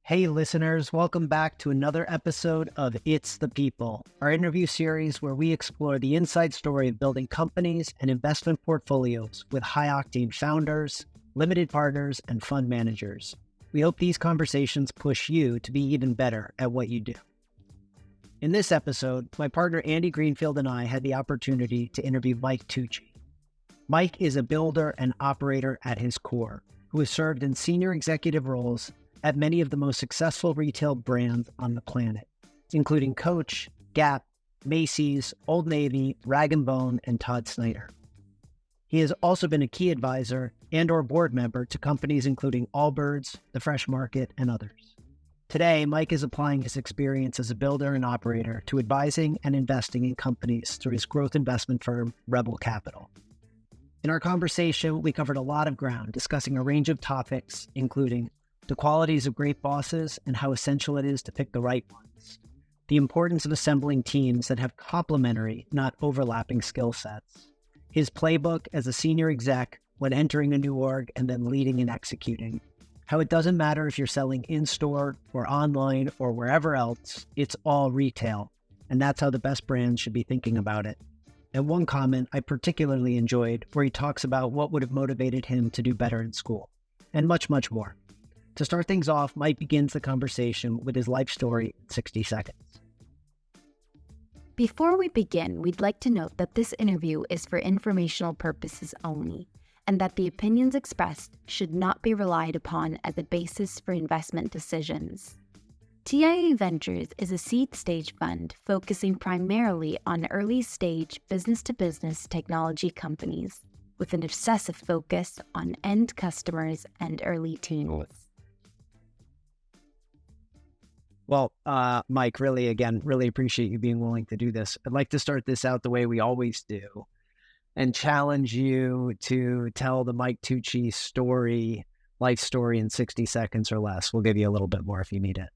Hey listeners, welcome back to another episode of It's the People, our interview series where we explore the inside story of building companies and investment portfolios with high-octane founders, limited partners, and fund managers. We hope these conversations push you to be even better at what you do. In this episode, my partner Andy Greenfield and I had the opportunity to interview Mike Tucci. Mike is a builder and operator at his core, who has served in senior executive roles at many of the most successful retail brands on the planet, including Coach, Gap, Macy's, Old Navy, Rag & Bone, and Todd Snyder. He has also been a key advisor and/or board member to companies including Allbirds, The Fresh Market, and others. Today, Mike is applying his experience as a builder and operator to advising and investing in companies through his growth investment firm, Rebel Capital. In our conversation, we covered a lot of ground, discussing a range of topics, including the qualities of great bosses and how essential it is to pick the right ones, the importance of assembling teams that have complementary, not overlapping skill sets, his playbook as a senior exec when entering a new org and then leading and executing, how it doesn't matter if you're selling in-store or online or wherever else, it's all retail, and that's how the best brands should be thinking about it. And one comment I particularly enjoyed where he talks about what would have motivated him to do better in school, and much, much more. To start things off, Mike begins the conversation with his life story in 60 seconds. Before we begin, we'd like to note that this interview is for informational purposes only, and that the opinions expressed should not be relied upon as a basis for investment decisions. TIA Ventures is a seed-stage fund focusing primarily on early-stage business-to-business technology companies, with an obsessive focus on end customers and early teens. Well, Mike, really appreciate you being willing to do this. I'd like to start this out the way we always do and challenge you to tell the Mike Tucci story, life story in 60 seconds or less. We'll give you a little bit more if you need it.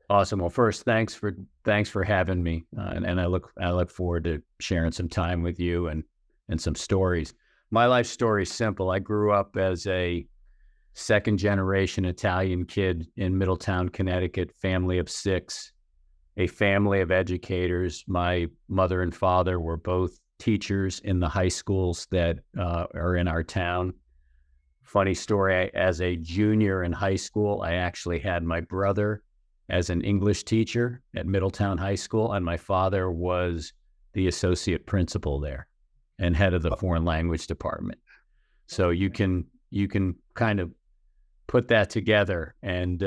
Awesome. Well, first, thanks for having me, and I look forward to sharing some time with you and some stories. My life story is simple. I grew up as a second-generation Italian kid in Middletown, Connecticut, family of 6, a family of educators. My mother and father were both teachers in the high schools that are in our town. Funny story, as a junior in high school, I actually had my brother as an English teacher at Middletown High School, and my father was the associate principal there and head of the foreign language department. So you can kind of put that together, and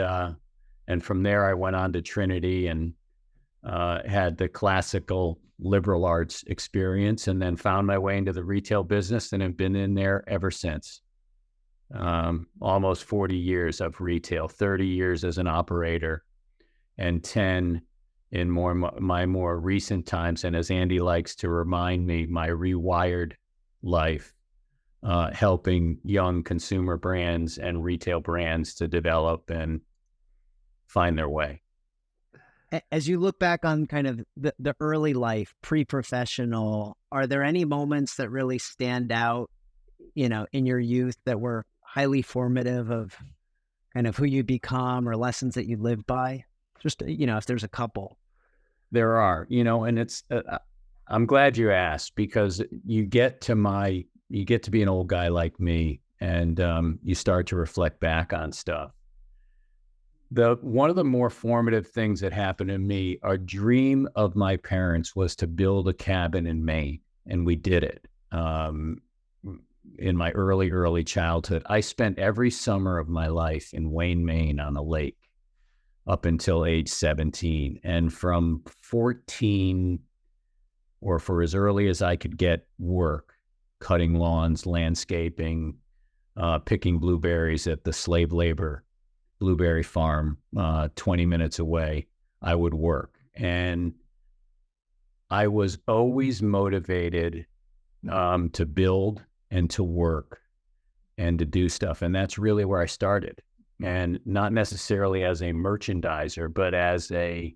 from there I went on to Trinity and had the classical liberal arts experience, and then found my way into the retail business and have been in there ever since. Almost 40 years of retail, 30 years as an operator, and 10 in my more recent times, and as Andy likes to remind me, my rewired life, helping young consumer brands and retail brands to develop and find their way. As you look back on kind of the early life, pre-professional, are there any moments that really stand out, in your youth that were highly formative of kind of who you become or lessons that you live by? Just, if there's a couple. There are, and it's, I'm glad you asked, because you get to be an old guy like me, and you start to reflect back on stuff. One of the more formative things that happened to me, a dream of my parents was to build a cabin in Maine, and we did it. In my early childhood, I spent every summer of my life in Wayne, Maine on a lake up until age 17. And from 14, or for as early as I could get work, cutting lawns, landscaping, picking blueberries at the slave labor blueberry farm 20 minutes away, I would work. And I was always motivated to build and to work and to do stuff. And that's really where I started. And not necessarily as a merchandiser, but as a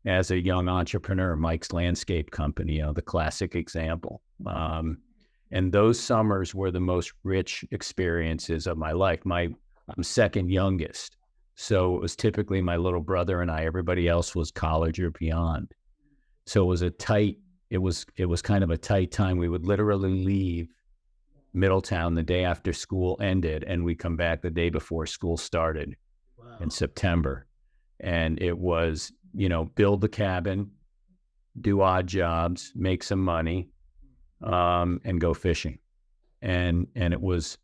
young entrepreneur. Mike's Landscape Company, the classic example. And those summers were the most rich experiences of my life. I'm second youngest. So it was typically my little brother and I. Everybody else was college or beyond. So it was kind of a tight time. We would literally leave Middletown the day after school ended, and we come back the day before school started in September. And it was, build the cabin, do odd jobs, make some money, and go fishing. And it was,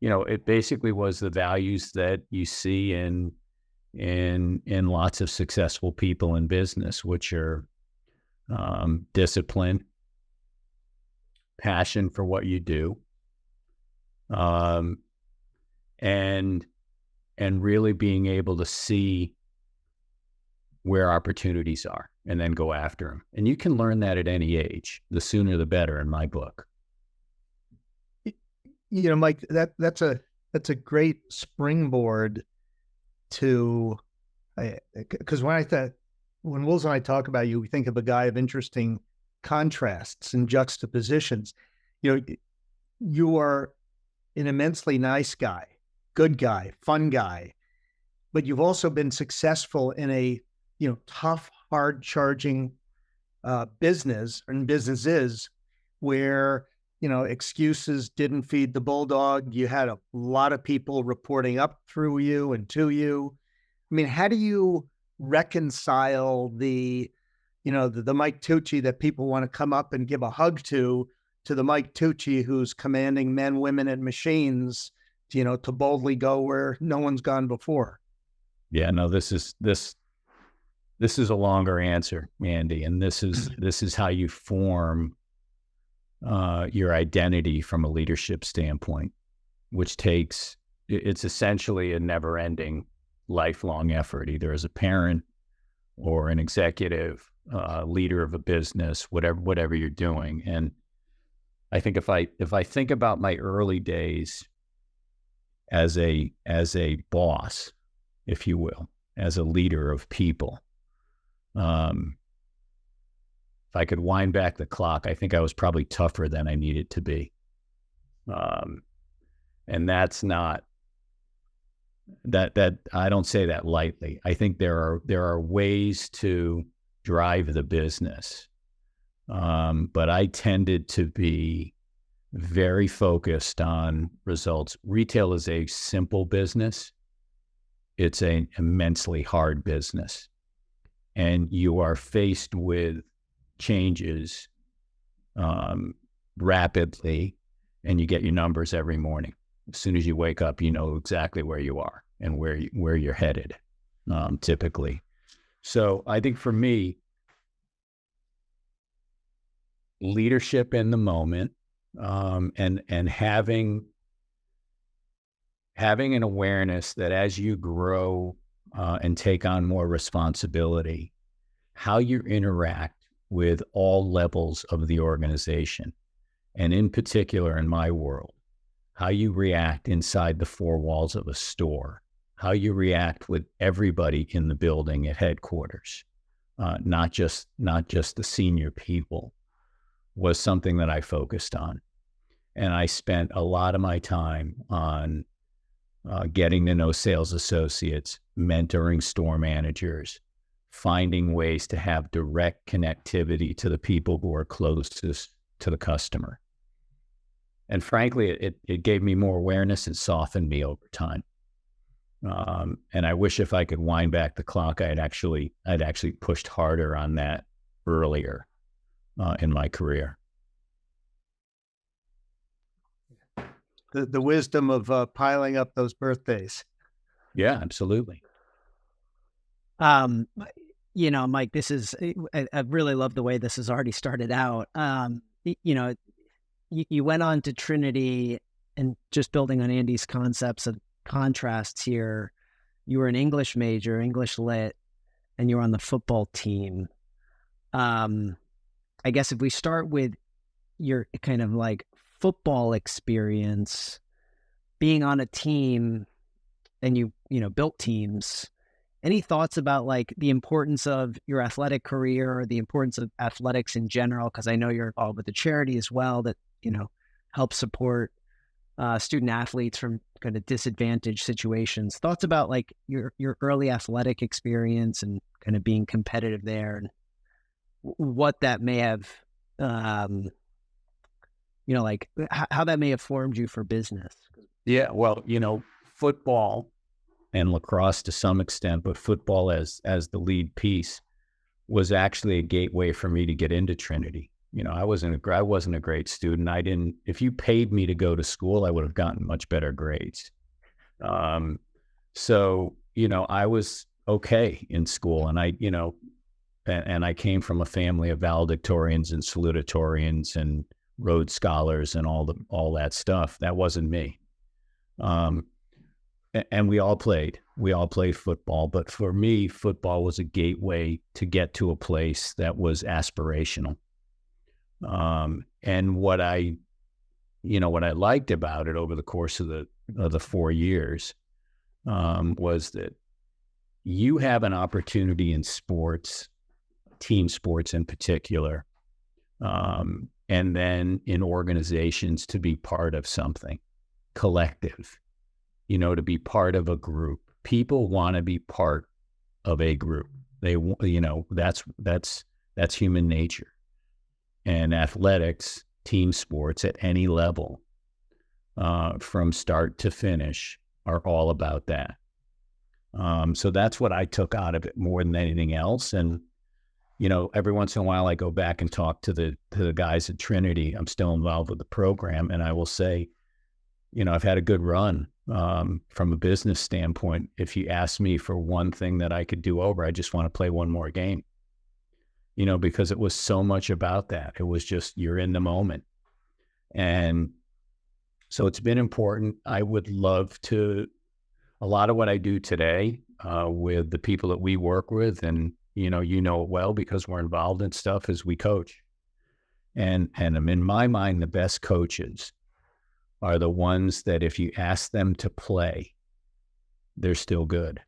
it basically was the values that you see in lots of successful people in business, which are discipline, passion for what you do, and really being able to see where opportunities are and then go after them. And you can learn that at any age. The sooner the better, in my book. Mike, that's a great springboard to, because when Wills and I talk about you, we think of a guy of interesting contrasts and juxtapositions. You are an immensely nice guy, good guy, fun guy, but you've also been successful in a tough, hard charging businesses where excuses didn't feed the bulldog. You had a lot of people reporting up through you and to you. I mean, how do you reconcile the Mike Tucci that people want to come up and give a hug to the Mike Tucci who's commanding men, women, and machines, to boldly go where no one's gone before? Yeah, no, this is a longer answer, Andy, and this is how you form your identity from a leadership standpoint, which it's essentially a never-ending, lifelong effort, either as a parent or an executive, leader of a business, whatever you're doing. And I think if I think about my early days as a boss, if you will, as a leader of people, if I could wind back the clock, I think I was probably tougher than I needed to be. And that's not that I don't say that lightly. I think there are ways to drive the business. But I tended to be very focused on results. Retail is a simple business. It's an immensely hard business. And you are faced with changes rapidly, and you get your numbers every morning. As soon as you wake up, you know exactly where you are and where you're headed, typically. So I think for me, leadership in the moment, and having an awareness that as you grow and take on more responsibility, how you interact with all levels of the organization, and in particular in my world, how you react inside the four walls of a store, how you react with everybody in the building at headquarters, not just the senior people, was something that I focused on. And I spent a lot of my time on getting to know sales associates, mentoring store managers, finding ways to have direct connectivity to the people who are closest to the customer. And frankly, it gave me more awareness and softened me over time. And I wish if I could wind back the clock, I'd actually pushed harder on that earlier in my career. The wisdom of piling up those birthdays. Yeah, absolutely. Mike, this is, I really love the way this has already started out. You went on to Trinity, and just building on Andy's concepts of contrasts here, you were an English major, English lit, and you were on the football team. I guess if we start with your kind of like football experience, being on a team, and you built teams, any thoughts about like the importance of your athletic career or the importance of athletics in general? Because I know you're involved with the charity as well that helps support student athletes from kind of disadvantaged situations. Thoughts about like your early athletic experience and kind of being competitive there, and what that may have, like how that may have formed you for business. Yeah, well, football and lacrosse to some extent, but football as the lead piece was actually a gateway for me to get into Trinity. I wasn't a great student. If you paid me to go to school, I would have gotten much better grades. So, I was okay in school, and I came from a family of valedictorians and salutatorians and Rhodes Scholars and all that stuff. That wasn't me. And we all played football, but for me, football was a gateway to get to a place that was aspirational. And what I liked about it over the course of the 4 years, was that you have an opportunity in sports, team sports in particular, and then in organizations to be part of something collective, to be part of a group. People want to be part of a group. They, that's human nature. And athletics, team sports at any level, from start to finish, are all about that. So that's what I took out of it more than anything else. And, every once in a while I go back and talk to the guys at Trinity. I'm still involved with the program, and I will say, I've had a good run. From a business standpoint, if you ask me for one thing that I could do over, I just want to play one more game, because it was so much about that. It was just, you're in the moment. And so it's been important. I would love to, a lot of what I do today, with the people that we work with, and, it well, because we're involved in stuff, is we coach. And in my mind, the best coaches are the ones that if you ask them to play, they're still good.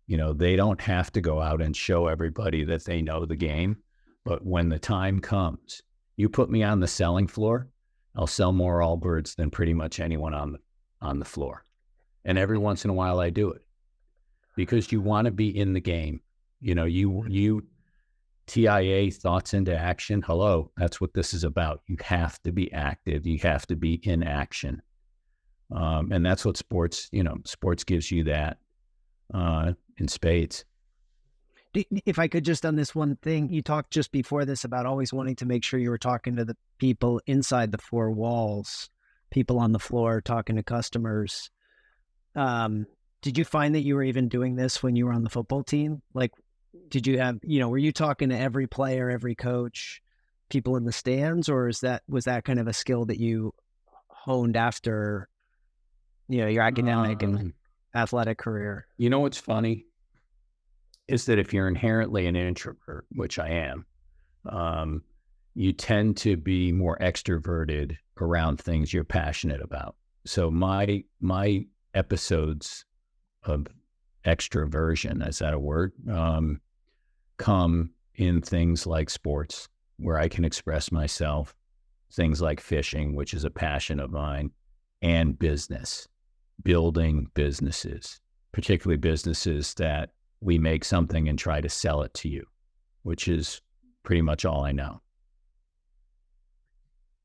They don't have to go out and show everybody that they know the game. But when the time comes, you put me on the selling floor, I'll sell more allbirds than pretty much anyone on the floor. And every once in a while I do it, because you want to be in the game. You TIA, thoughts into action. Hello, that's what this is about. You have to be active. You have to be in action. And that's what sports gives you that, in spades. If I could just, on this one thing, you talked just before this about always wanting to make sure you were talking to the people inside the four walls, people on the floor, talking to customers. Did you find that you were even doing this when you were on the football team? Like, did you have, were you talking to every player, every coach, people in the stands, or was that kind of a skill that you honed after, your academic and athletic career? What's funny is that if you're inherently an introvert, which I am, you tend to be more extroverted around things you're passionate about. So my episodes of extroversion, is that a word? Come in things like sports, where I can express myself, things like fishing, which is a passion of mine, and business, building businesses, particularly businesses that we make something and try to sell it to you, which is pretty much all I know.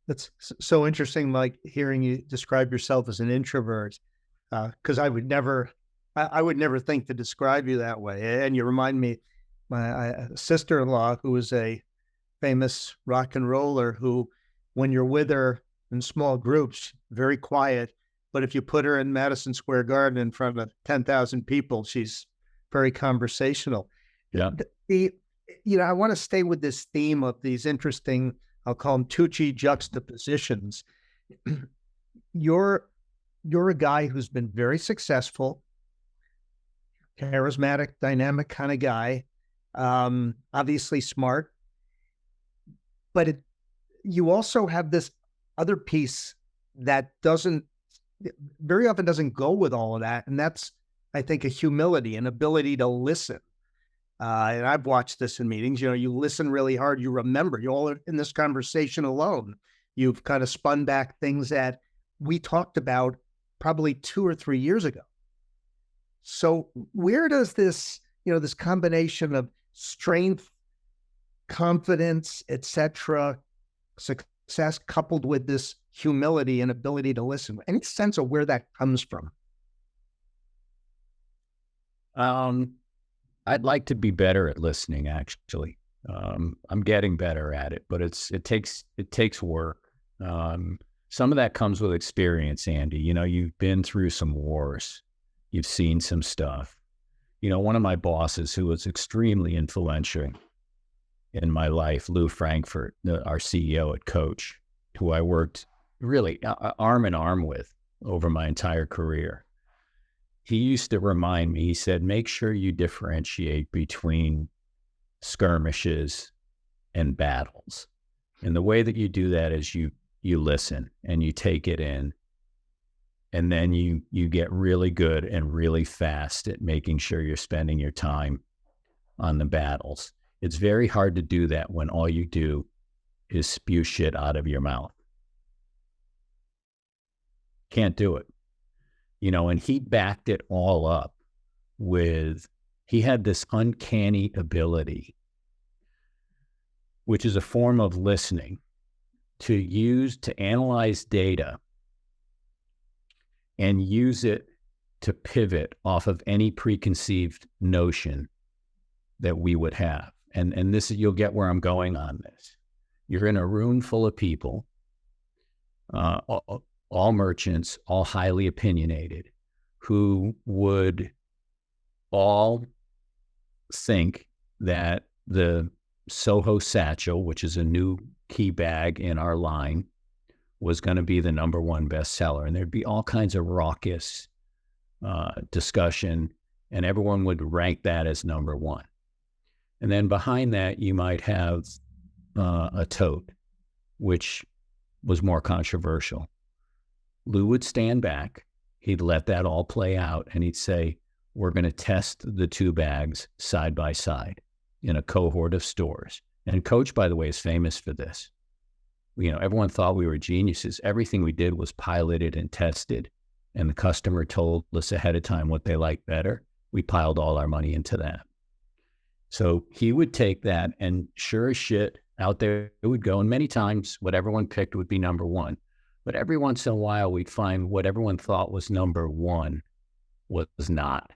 That's so interesting, Mike, hearing you describe yourself as an introvert, because I would never think to describe you that way. And you remind me, my sister-in-law, who is a famous rock and roller, who, when you're with her in small groups, very quiet, but if you put her in Madison Square Garden in front of 10,000 people, she's very conversational. Yeah. I want to stay with this theme of these interesting, I'll call them Tucci juxtapositions. You're a guy who's been very successful, charismatic, dynamic kind of guy, obviously smart, but you also have this other piece that very often doesn't go with all of that. And that's, I think, a humility, an ability to listen. And I've watched this in meetings, you listen really hard, you remember, you're all in this conversation alone. You've kind of spun back things that we talked about probably 2 or 3 years ago. So where does this, this combination of strength, confidence, etc., success coupled with this humility and ability to listen, any sense of where that comes from? I'd like to be better at listening, actually. I'm getting better at it, but it takes work. Some of that comes with experience, Andy. You've been through some wars. You've seen some stuff. One of my bosses who was extremely influential in my life, Lou Frankfurt, our CEO at Coach, who I worked really arm in arm with over my entire career. He used to remind me, he said, make sure you differentiate between skirmishes and battles. And the way that you do that is you listen and you take it in. And then you get really good and really fast at making sure you're spending your time on the battles. It's very hard to do that when all you do is spew shit out of your mouth. Can't do it. And he backed it all up with, he had this uncanny ability, which is a form of listening, to analyze data and use it to pivot off of any preconceived notion that we would have. And this, you'll get where I'm going on this. You're in a room full of people, all merchants, all highly opinionated, who would all think that the Soho Satchel, which is a new key bag in our line, was going to be the number one bestseller. And there'd be all kinds of raucous discussion, and everyone would rank that as number one. And then behind that, you might have a tote, which was more controversial. Lou would stand back. He'd let that all play out, and he'd say, we're going to test the two bags side by side in a cohort of stores. And Coach, by the way, is famous for this. Everyone thought we were geniuses. Everything we did was piloted and tested, and the customer told us ahead of time what they liked better. We piled all our money into that. So he would take that, and sure as shit, out there it would go. And many times what everyone picked would be number one. But every once in a while, we'd find what everyone thought was number one was not.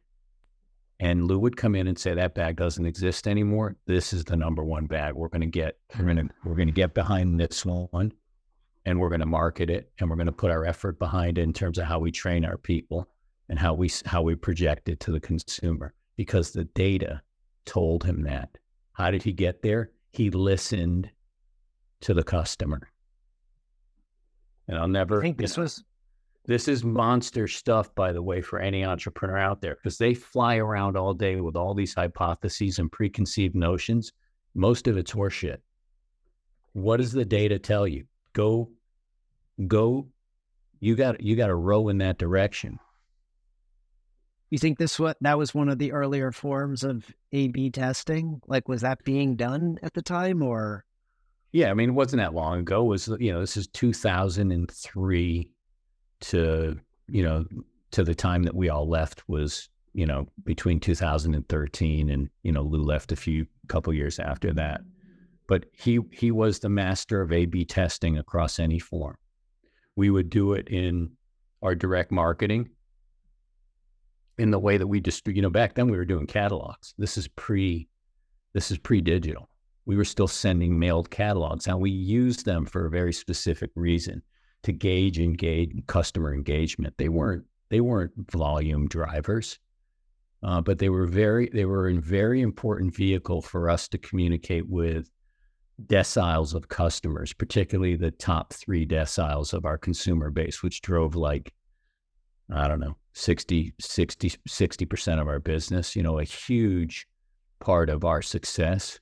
And Lou would come in and say, that bag doesn't exist anymore. This is the number one bag. We're going to get behind this one, and we're going to market it, and we're going to put our effort behind it in terms of how we train our people and how we project it to the consumer, because the data told him that. How did he get there? He listened to the customer. And I'll never, I think this is monster stuff, by the way, for any entrepreneur out there, because they fly around all day with all these hypotheses and preconceived notions. Most of it's horseshit. What does the data tell you? Go. You got to row in that direction. You think that was one of the earlier forms of A/B testing? Like, was that being done at the time, or? Yeah, I mean, it wasn't that long ago. It was, this is 2003 to the time that we all left was, between 2013 and, Lou left a couple years after that. But he was the master of A/B testing across any form. We would do it in our direct marketing, in the way that we just, back then we were doing catalogs. This is pre-digital. We were still sending mailed catalogs. Now, we used them for a very specific reason, to engage customer engagement. They weren't volume drivers, but they were a very important vehicle for us to communicate with deciles of customers, particularly the top 3 deciles of our consumer base, which drove 60% of our business. A huge part of our success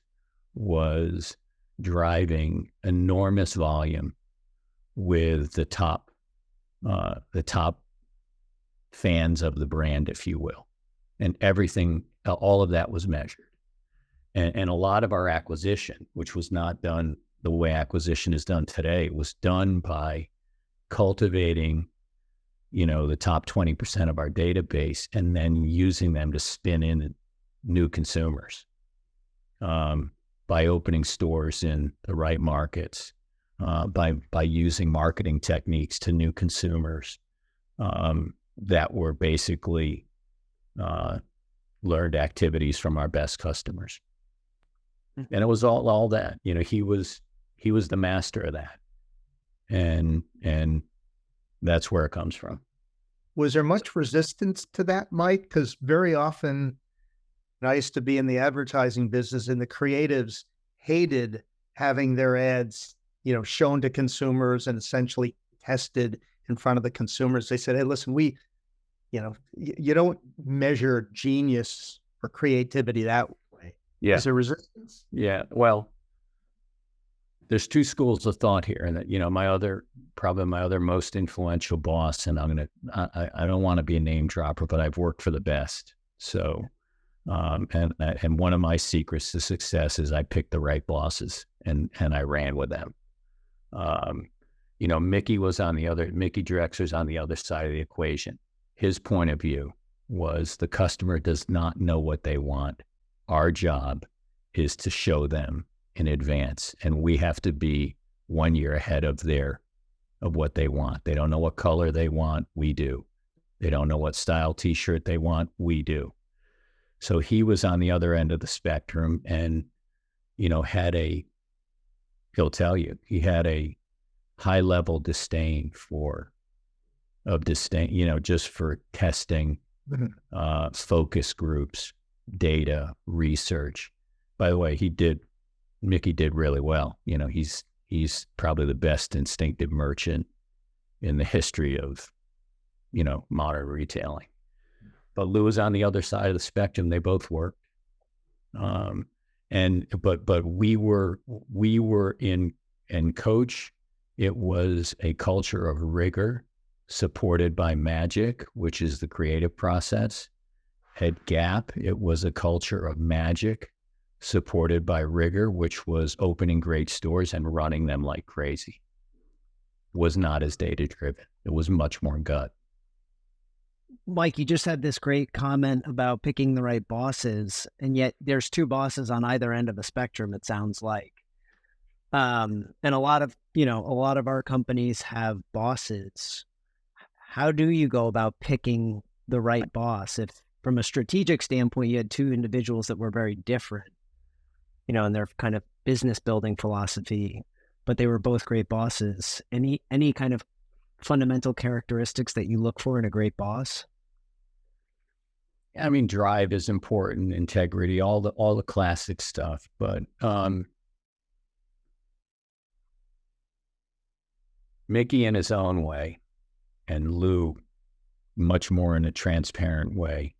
was driving enormous volume with the top fans of the brand, if you will. And everything, all of that was measured. And a lot of our acquisition, which was not done the way acquisition is done today, was done by cultivating the top 20% of our database, and then using them to spin in new consumers by opening stores in the right markets, by using marketing techniques to new consumers that were basically learned activities from our best customers. And it was all that, he was the master of that. And that's where it comes from. Was there much resistance to that, Mike? Because very often, and I used to be in the advertising business, and the creatives hated having their ads, shown to consumers and essentially tested in front of the consumers. They said, hey, listen, you don't measure genius or creativity that way. Yeah. Is there resistance? Yeah. Well, there's two schools of thought here, and that, my other most influential boss, and I don't want to be a name dropper, but I've worked for the best. So, and one of my secrets to success is I picked the right bosses and I ran with them. Mickey Drexler's on the other side of the equation. His point of view was the customer does not know what they want. Our job is to show them in advance, and we have to be 1 year ahead of what they want. They don't know what color they want, we do. They don't know what style t-shirt they want, we do. So he was on the other end of the spectrum, and he'll tell you, he had a high level disdain just for testing, focus groups, data, research. By the way, Mickey did really well. He's probably the best instinctive merchant in the history of, modern retailing. But Lou was on the other side of the spectrum. They both worked. But we were in Coach. It was a culture of rigor supported by magic, which is the creative process. At Gap, it was a culture of magic supported by rigor, which was opening great stores and running them like crazy. It was not as data-driven. It was much more gut. Mike, you just had this great comment about picking the right bosses, and yet there's two bosses on either end of the spectrum, it sounds like. And a lot of our companies have bosses. How do you go about picking the right boss? If from a strategic standpoint, you had two individuals that were very different, in their kind of business building philosophy, but they were both great bosses. Any kind of fundamental characteristics that you look for in a great boss? I mean, drive is important, integrity, all the classic stuff. But Mickey in his own way, and Lou much more in a transparent way,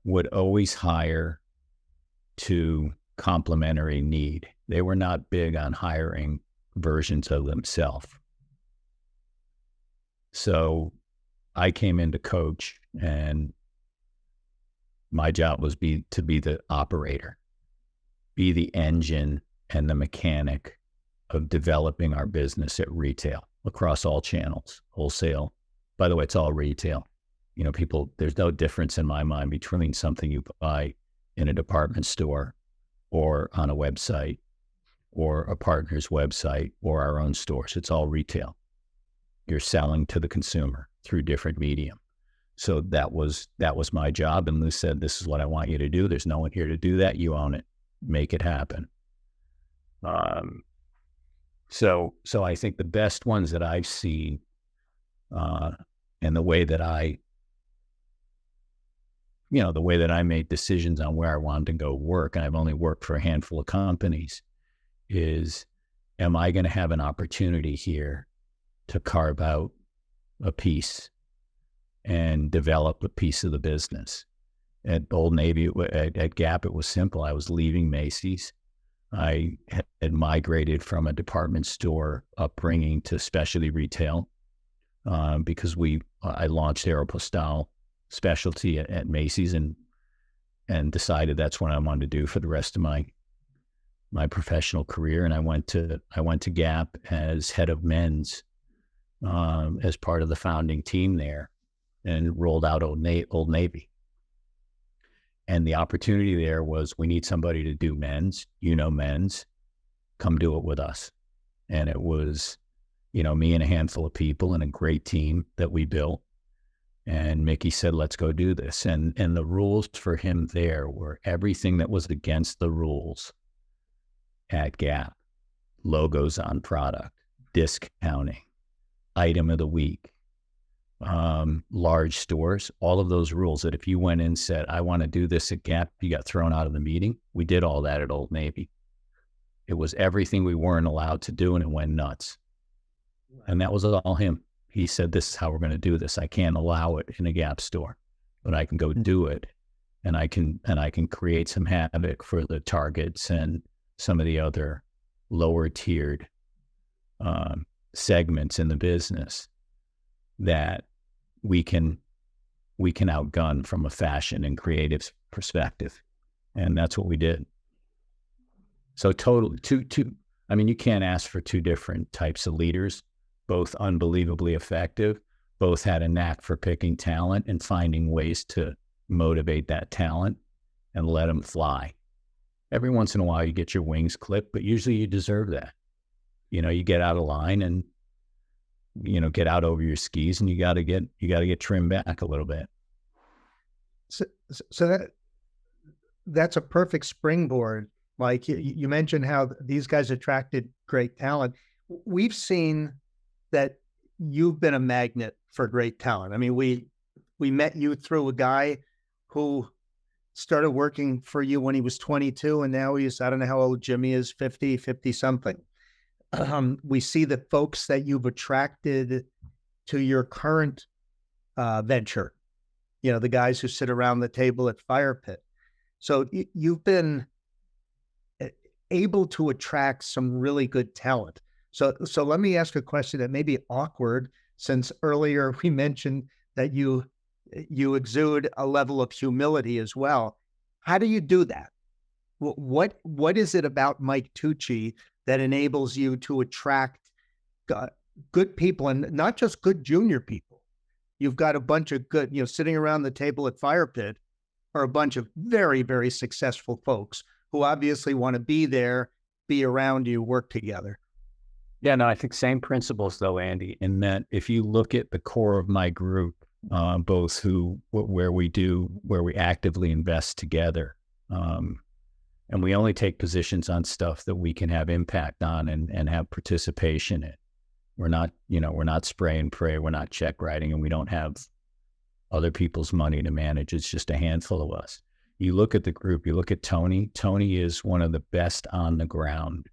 would always hire to complementary need. They were not big on hiring versions of themselves. So I came into Coach, and my job was to be the operator, be the engine and the mechanic of developing our business at retail across all channels, wholesale. By the way, it's all retail. There's no difference in my mind between something you buy in a department store or on a website or a partner's website or our own stores. It's all retail. You're selling to the consumer through different medium. So that was my job. And Lou said, this is what I want you to do. There's no one here to do that. You own it. Make it happen. So I think the best ones that I've seen, and the way that I made decisions on where I wanted to go work, and I've only worked for a handful of companies, is, am I going to have an opportunity here to carve out a piece and develop a piece of the business? At Old Navy, at Gap, it was simple. I was leaving Macy's. I had migrated from a department store upbringing to specialty retail because I launched Aeropostale specialty at Macy's and decided that's what I wanted to do for the rest of my professional career. And I went to Gap as head of men's as part of the founding team there and rolled out Old Navy. And the opportunity there was, we need somebody to do men's, men's, come do it with us. And it was, me and a handful of people and a great team that we built. And Mickey said, let's go do this. And the rules for him there were everything that was against the rules at Gap: logos on product, discounting, item of the week, large stores, all of those rules that if you went in and said, I want to do this at Gap, you got thrown out of the meeting. We did all that at Old Navy. It was everything we weren't allowed to do, and it went nuts. And that was all him. He said, this is how we're going to do this. I can't allow it in a Gap store, but I can go do it. And I can create some havoc for the Targets and some of the other lower tiered segments in the business that we can outgun from a fashion and creative perspective. And that's what we did. So you can't ask for two different types of leaders, both unbelievably effective, both had a knack for picking talent and finding ways to motivate that talent and let them fly. Every once in a while you get your wings clipped, but usually you deserve that. You get out of line and, get out over your skis, and you got to get trimmed back a little bit. So that's a perfect springboard. Like you mentioned how these guys attracted great talent. We've seen that you've been a magnet for great talent. I mean, we met you through a guy who started working for you when he was 22, and now he's, I don't know how old Jimmy is, 50 something. We see the folks that you've attracted to your current venture, the guys who sit around the table at Fire Pit. So you've been able to attract some really good talent. So let me ask a question that may be awkward, since earlier we mentioned that you exude a level of humility as well. How do you do that? What is it about Mike Tucci that enables you to attract good people, and not just good junior people? You've got a bunch of good, sitting around the table at Fire Pit are a bunch of very, very successful folks who obviously want to be there, be around you, work together. Yeah, no, I think same principles though, Andy, in that if you look at the core of my group, both where we actively invest together, and we only take positions on stuff that we can have impact on and have participation in. We're not spray and pray, we're not check writing, and we don't have other people's money to manage. It's just a handful of us. You look at the group, you look at Tony. Tony is one of the best on the ground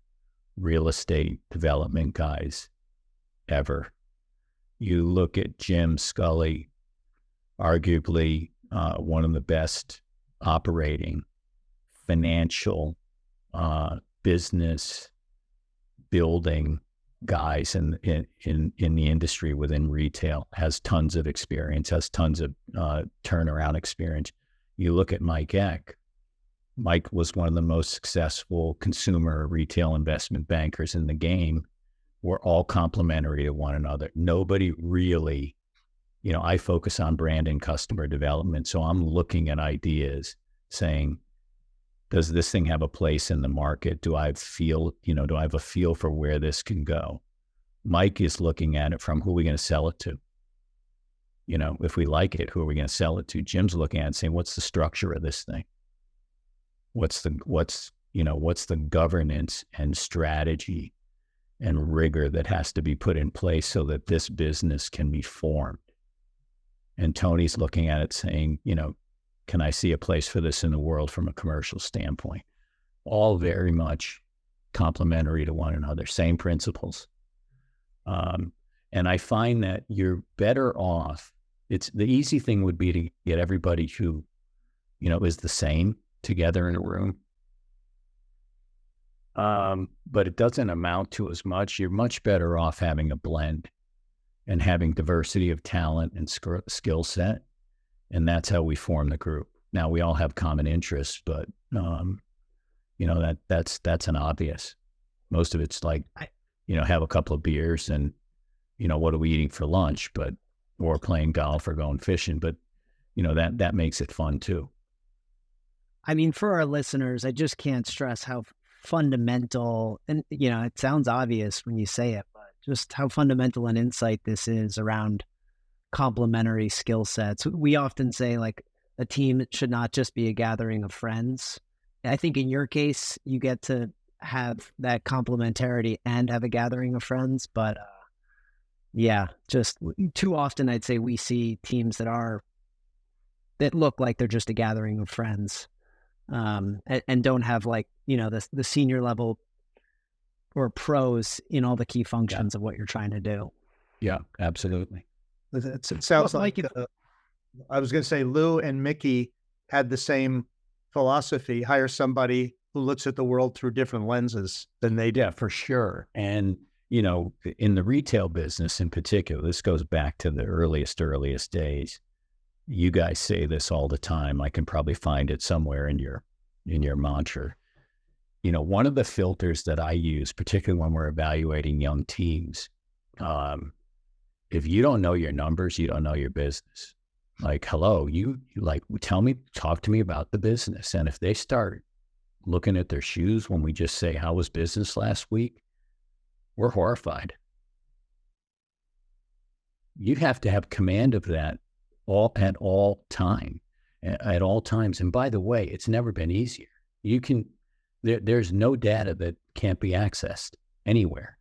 real estate development guys ever. You look at Jim Scully, arguably one of the best operating financial business building guys in the industry within retail, has tons of experience, has tons of turnaround experience. You look at Mike Eck. Mike was one of the most successful consumer retail investment bankers in the game. We're all complementary to one another. Nobody really, I focus on brand and customer development. So I'm looking at ideas saying, does this thing have a place in the market? Do I have a feel for where this can go? Mike is looking at it from, who are we going to sell it to? If we like it, who are we going to sell it to? Jim's looking at it and saying, what's the structure of this thing? What's the governance and strategy and rigor that has to be put in place so that this business can be formed? And Tony's looking at it saying, can I see a place for this in the world from a commercial standpoint? All very much complementary to one another, same principles. And I find that you're better off. The easy thing would be to get everybody who, is the same together in a room. But it doesn't amount to as much. You're much better off having a blend and having diversity of talent and skill set. And that's how we form the group. Now, we all have common interests, but, that's an obvious. Most of it's like, have a couple of beers and what are we eating for lunch, or playing golf or going fishing, but that makes it fun too. I mean, for our listeners, I just can't stress how fundamental, and it sounds obvious when you say it, but just how fundamental an insight this is around complementary skill sets. We often say like a team should not just be a gathering of friends. I think in your case, you get to have that complementarity and have a gathering of friends. But yeah, just too often I'd say we see teams that look like they're just a gathering of friends, and don't have like, the senior level or pros in all the key functions of what you're trying to do. Yeah, absolutely. It sounds like I was going to say Lou and Mickey had the same philosophy: hire somebody who looks at the world through different lenses than they do. Yeah, for sure. And, in the retail business in particular, this goes back to the earliest days. You guys say this all the time. I can probably find it somewhere in your mantra. One of the filters that I use, particularly when we're evaluating young teams, if you don't know your numbers, you don't know your business. Like, hello, talk to me about the business. And if they start looking at their shoes when we just say, how was business last week? We're horrified. You have to have command of that at all times. And by the way, it's never been easier. There's no data that can't be accessed anywhere.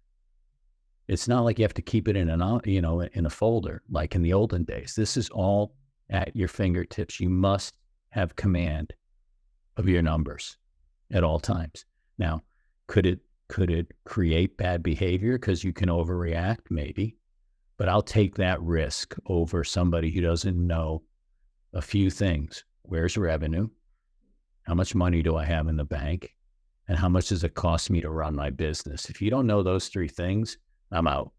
It's not like you have to keep it in a folder like in the olden days. This is all at your fingertips. You must have command of your numbers at all times. Now, could it create bad behavior because you can overreact? Maybe, but I'll take that risk over somebody who doesn't know a few things. Where's revenue? How much money do I have in the bank? And how much does it cost me to run my business? If you don't know those three things, I'm out.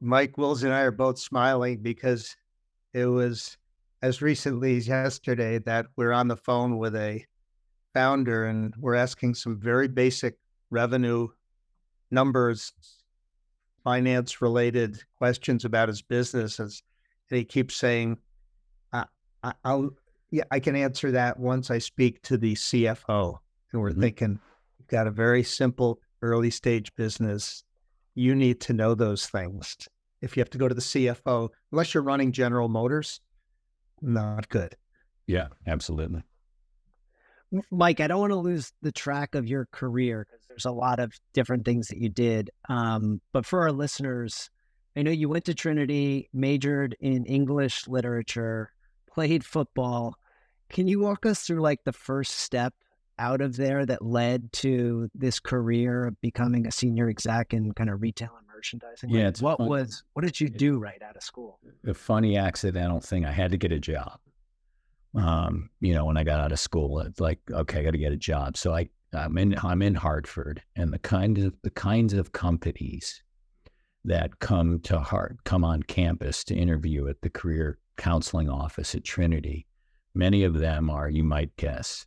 Mike, Wills and I are both smiling because it was as recently as yesterday that we're on the phone with a founder and we're asking some very basic revenue numbers, finance related questions about his business. And he keeps saying, I can answer that once I speak to the CFO. And we're thinking, you've got a very simple early stage business. You need to know those things. If you have to go to the CFO, unless you're running General Motors, not good. Yeah, absolutely. Mike, I don't want to lose the track of your career because there's a lot of different things that you did. But for our listeners, I know you went to Trinity, majored in English literature, played football. Can you walk us through like the first step out of there that led to this career of becoming a senior exec in kind of retail and merchandising? Yeah. What did you do right out of school? A funny accidental thing. I had to get a job. When I got out of school, it's like, okay, I got to get a job. So I'm in Hartford, and the kinds of companies that come on campus to interview at the career counseling office at Trinity, many of them are, you might guess,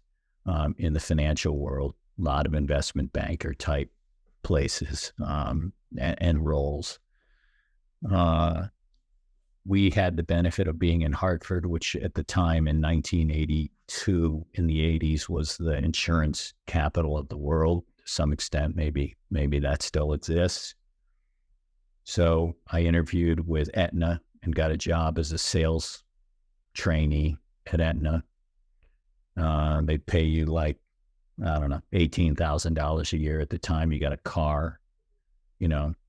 in the financial world, a lot of investment banker type places and roles. We had the benefit of being in Hartford, which at the time in 1982, in the 80s, was the insurance capital of the world. To some extent, maybe that still exists. So I interviewed with Aetna and got a job as a sales trainee at Aetna. They pay you like, I don't know, $18,000 a year at the time. You got a car.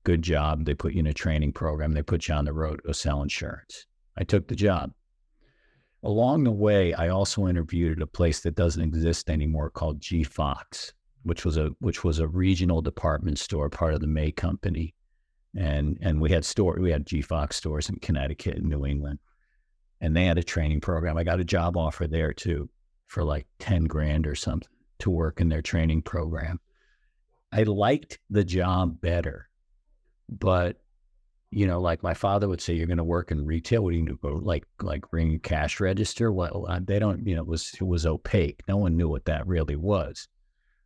Good job. They put you in a training program. They put you on the road to go sell insurance. I took the job. Along the way, I also interviewed at a place that doesn't exist anymore called G. Fox, which was a regional department store, part of the May Company. And we had G. Fox stores in Connecticut and New England. And they had a training program. I got a job offer there too for like 10 grand or something to work in their training program. I liked the job better, but like my father would say, you're going to work in retail. What do you do? Go like ring cash register? Well, they don't. It was opaque. No one knew what that really was.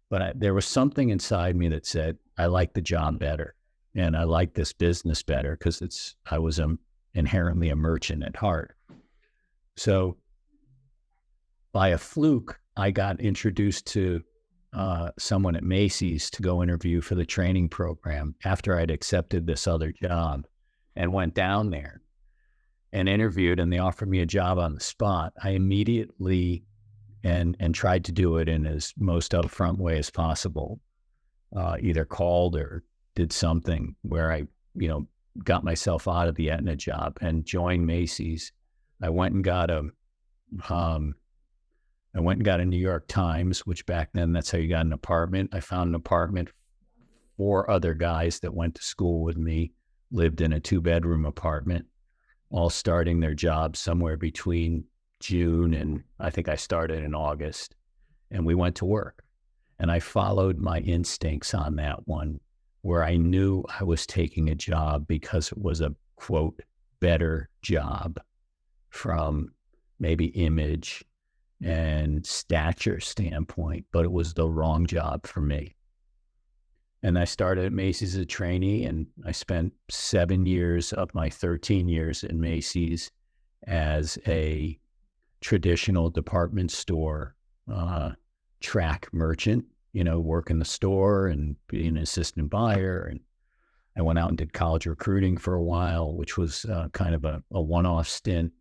But there was something inside me that said, I like the job better. And I like this business better because I was inherently a merchant at heart. So by a fluke, I got introduced to someone at Macy's to go interview for the training program after I'd accepted this other job, and went down there and interviewed, and they offered me a job on the spot. I immediately and tried to do it in as most upfront way as possible. Either called or did something where I, got myself out of the Aetna job and joined Macy's. I went and got a New York Times, which back then, that's how you got an apartment. I found an apartment. 4 other guys that went to school with me lived in a 2-bedroom apartment, all starting their jobs somewhere between June and I think I started in August. And we went to work. And I followed my instincts on that one, where I knew I was taking a job because it was a, quote, better job from maybe image and stature standpoint, but it was the wrong job for me. And I started at Macy's as a trainee, and I spent 7 years of my 13 years in Macy's as a traditional department store track merchant, work in the store and being an assistant buyer. And I went out and did college recruiting for a while, which was kind of a one-off stint.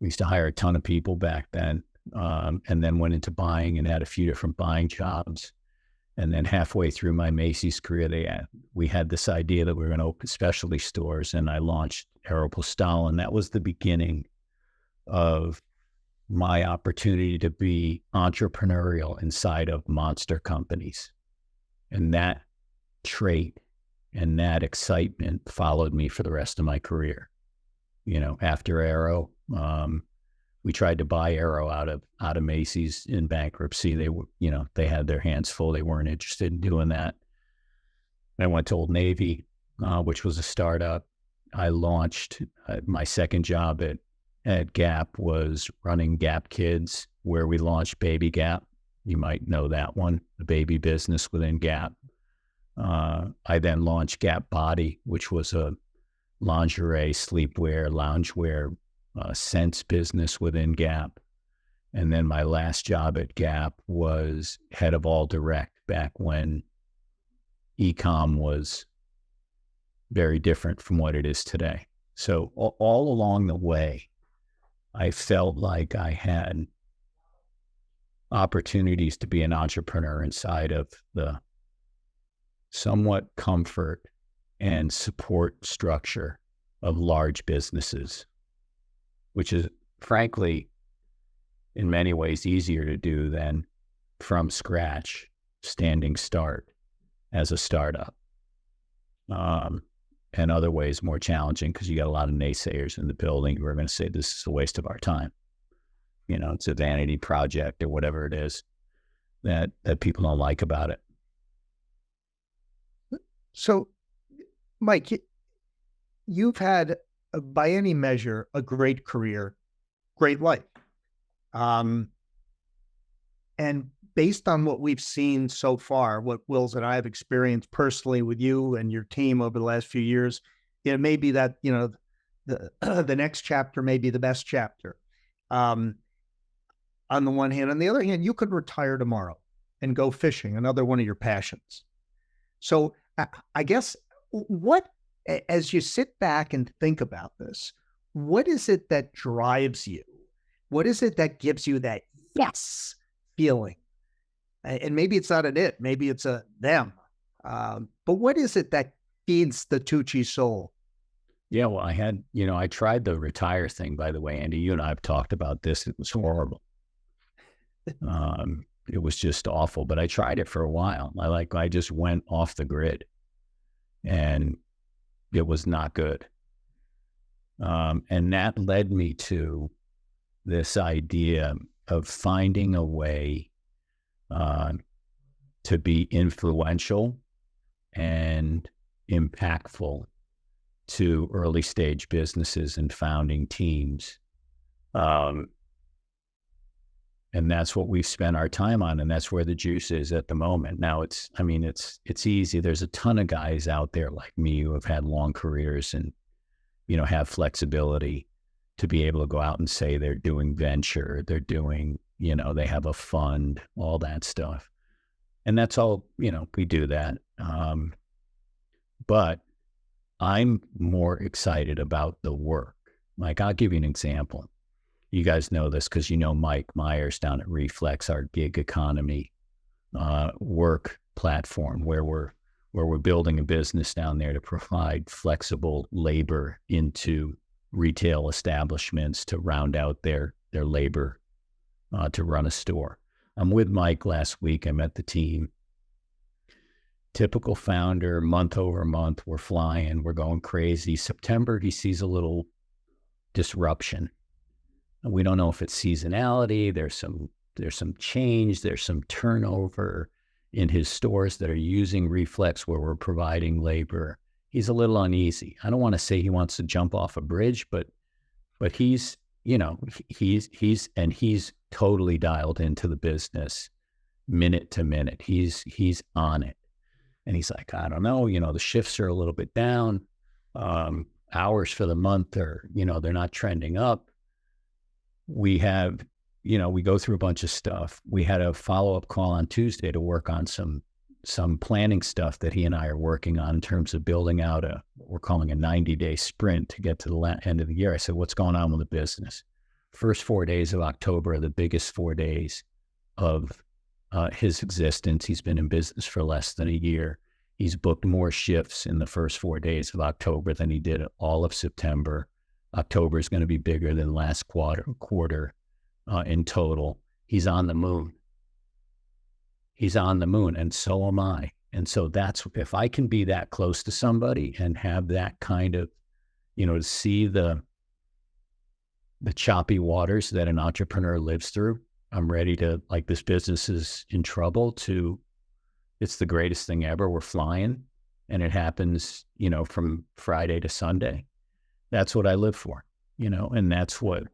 We used to hire a ton of people back then, and then went into buying and had a few different buying jobs. And then halfway through my Macy's career, we had this idea that we were going to open specialty stores, and I launched Aeropostale, and that was the beginning of my opportunity to be entrepreneurial inside of monster companies. And that trait and that excitement followed me for the rest of my career. After Aero, we tried to buy Aero out of Macy's in bankruptcy. They were, they had their hands full. They weren't interested in doing that. I went to Old Navy, which was a startup. I launched my second job at Gap was running Gap Kids, where we launched Baby Gap. You might know that one, the baby business within Gap. I then launched Gap Body, which was a lingerie, sleepwear, loungewear, scents business within Gap. And then my last job at Gap was head of all direct back when e-com was very different from what it is today. So all along the way, I felt like I had opportunities to be an entrepreneur inside of the somewhat comfort and support structure of large businesses, which is frankly, in many ways, easier to do than from scratch, standing start as a startup. And other ways more challenging because you got a lot of naysayers in the building who are going to say this is a waste of our time. It's a vanity project or whatever it is that people don't like about it. So, Mike, you've had, by any measure, a great career, great life. And based on what we've seen so far, what Wills and I have experienced personally with you and your team over the last few years, it may be that, the next chapter may be the best chapter. On the one hand. On the other hand, you could retire tomorrow and go fishing, another one of your passions. So I guess as you sit back and think about this, what is it that drives you? What is it that gives you that yes feeling? And maybe it's not an it, maybe it's a them. But what is it that feeds the Tucci soul? Yeah, well, I tried the retire thing, by the way, Andy. You and I have talked about this. It was horrible. It was just awful, but I tried it for a while. I just went off the grid, and it was not good. And that led me to this idea of finding a way to be influential and impactful to early stage businesses and founding teams. And that's what we've spent our time on. And that's where the juice is at the moment. Now it's easy. There's a ton of guys out there like me who have had long careers and, have flexibility to be able to go out and say they're doing venture, they're doing, they have a fund, all that stuff. And that's all, we do that. But I'm more excited about the work. Like, I'll give you an example. You guys know this because Mike Myers down at Reflex, our gig economy work platform, where we're building a business down there to provide flexible labor into retail establishments to round out their labor to run a store. I'm with Mike last week. I met the team. Typical founder, month over month, we're flying, we're going crazy. September, he sees a little disruption. We don't know if it's seasonality. There's some change. There's some turnover in his stores that are using Reflex where we're providing labor. He's a little uneasy. I don't want to say he wants to jump off a bridge, but he's totally dialed into the business minute to minute. He's on it. And he's like, I don't know, the shifts are a little bit down. Hours for the month are, they're not trending up. We have, we go through a bunch of stuff. We had a follow-up call on Tuesday to work on some planning stuff that he and I are working on in terms of building out what we're calling a 90-day sprint to get to the end of the year. I said, what's going on with the business? First 4 days of October are the biggest 4 days of his existence. He's been in business for less than a year. He's booked more shifts in the first 4 days of October than he did all of September. October is going to be bigger than last quarter in total. He's on the moon. He's on the moon, and so am I. And so that's, if I can be that close to somebody and have that kind of, to see the choppy waters that an entrepreneur lives through, I'm ready to, like, this business is in trouble, to, it's the greatest thing ever. We're flying, and it happens, from Friday to Sunday. That's what I live for, and that's what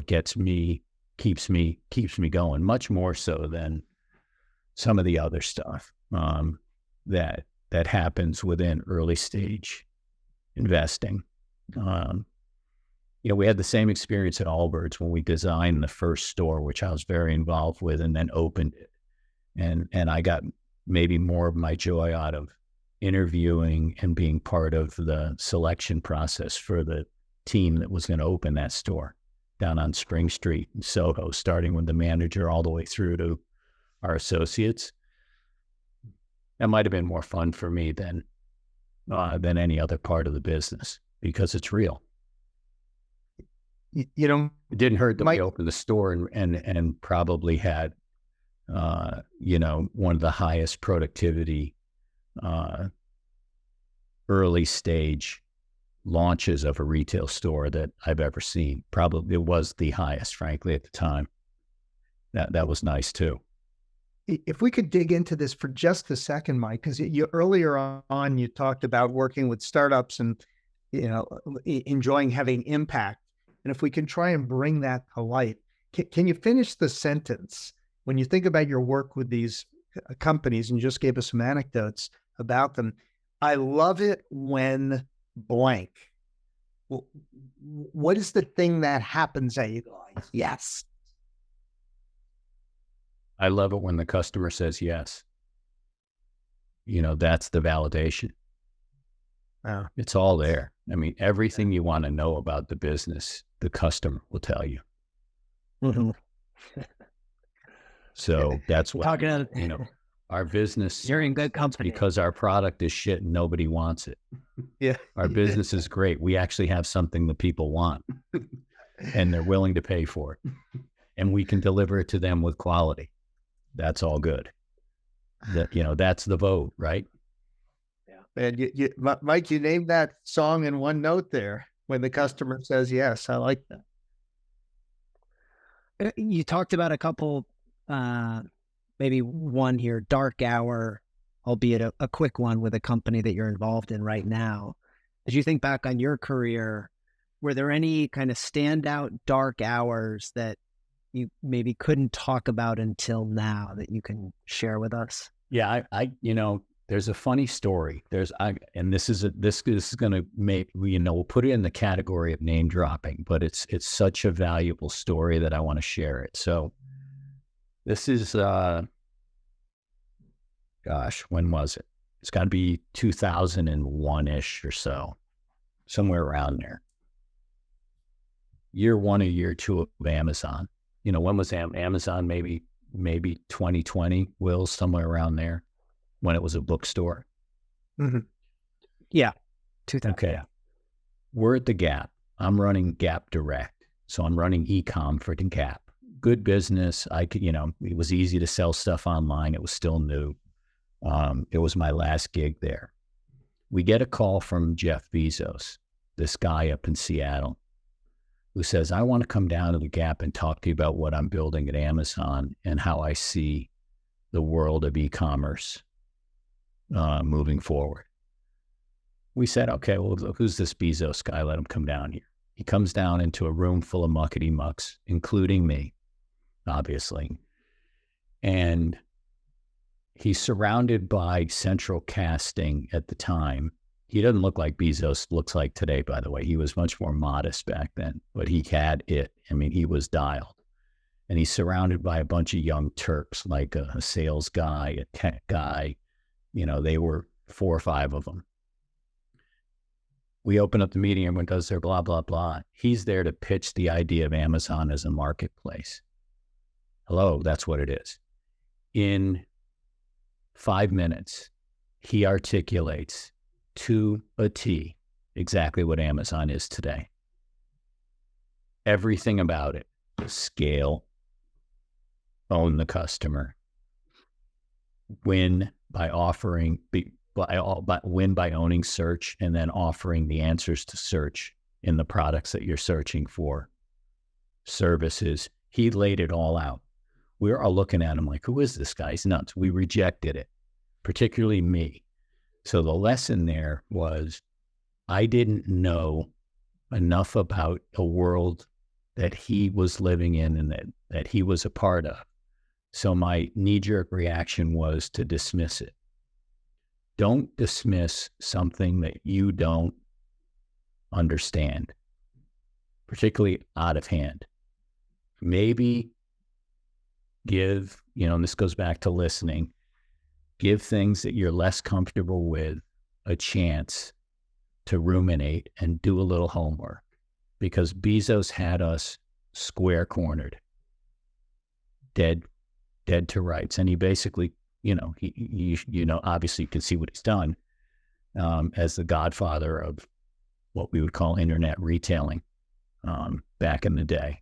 keeps me going, much more so than some of the other stuff that happens within early stage investing. We had the same experience at Allbirds when we designed the first store, which I was very involved with, and then opened it. And I got maybe more of my joy out of interviewing and being part of the selection process for the team that was going to open that store down on Spring Street in Soho, starting with the manager all the way through to our associates. That might have been more fun for me than any other part of the business, because it's real. It didn't hurt that we opened the store and probably had, one of the highest productivity early stage launches of a retail store that I've ever seen. Probably it was the highest, frankly, at the time. That was nice too. If we could dig into this for just a second, Mike, because you earlier on you talked about working with startups and enjoying having impact. And if we can try and bring that to light, can you finish the sentence? When you think about your work with these companies, and you just gave us some anecdotes about them, I love it when blank. What is the thing that happens that you go, yes? I love it when the customer says yes. That's the validation. Wow. It's all there. I mean, everything you want to know about the business, the customer will tell you. Mm-hmm. So that's what, our business, you're in good company, because our product is shit and nobody wants it. Yeah. Our business is great. We actually have something that people want and they're willing to pay for it. And we can deliver it to them with quality. That's all good. That's the vote, right? Yeah. And Mike, you named that song in one note there, when the customer says yes. I like that. You talked about a couple, maybe one here, dark hour, albeit a quick one, with a company that you're involved in right now. As you think back on your career, were there any kind of standout dark hours that you maybe couldn't talk about until now that you can share with us? Yeah, there's a funny story. This is going to make, we'll put it in the category of name dropping, but it's such a valuable story that I want to share it. So this is, when was it? It's got to be 2001-ish or so, somewhere around there. Year one or year two of Amazon. When was Amazon? Maybe 2020, Will, somewhere around there, when it was a bookstore. Mm-hmm. Yeah. 2000. Okay. We're at the Gap. I'm running Gap Direct. So I'm running e-com for the Gap. Good business. I could, it was easy to sell stuff online. It was still new. It was my last gig there. We get a call from Jeff Bezos, this guy up in Seattle, who says, I want to come down to the Gap and talk to you about what I'm building at Amazon and how I see the world of e-commerce moving forward. We said, okay, well, who's this Bezos guy? Let him come down here. He comes down into a room full of muckety mucks, including me, obviously. And he's surrounded by central casting at the time. He doesn't look like Bezos looks like today, by the way. He was much more modest back then, but he had it. I mean, he was dialed. And he's surrounded by a bunch of young Turks, like a sales guy, a tech guy. They were 4 or 5 of them. We open up the meeting, everyone does their blah, blah, blah. He's there to pitch the idea of Amazon as a marketplace. Hello, that's what it is. In 5 minutes, he articulates to a T exactly what Amazon is today. Everything about it: scale, own the customer, win by offering, win by owning search, and then offering the answers to search in the products that you're searching for, services. He laid it all out. We're all looking at him like, who is this guy? He's nuts. We rejected it, particularly me. So the lesson there was, I didn't know enough about a world that he was living in and that he was a part of. So my knee-jerk reaction was to dismiss it. Don't dismiss something that you don't understand, particularly out of hand. Maybe give, and this goes back to listening, give things that you're less comfortable with a chance to ruminate and do a little homework, because Bezos had us square cornered, dead to rights. And he basically, obviously you can see what he's done as the godfather of what we would call internet retailing back in the day.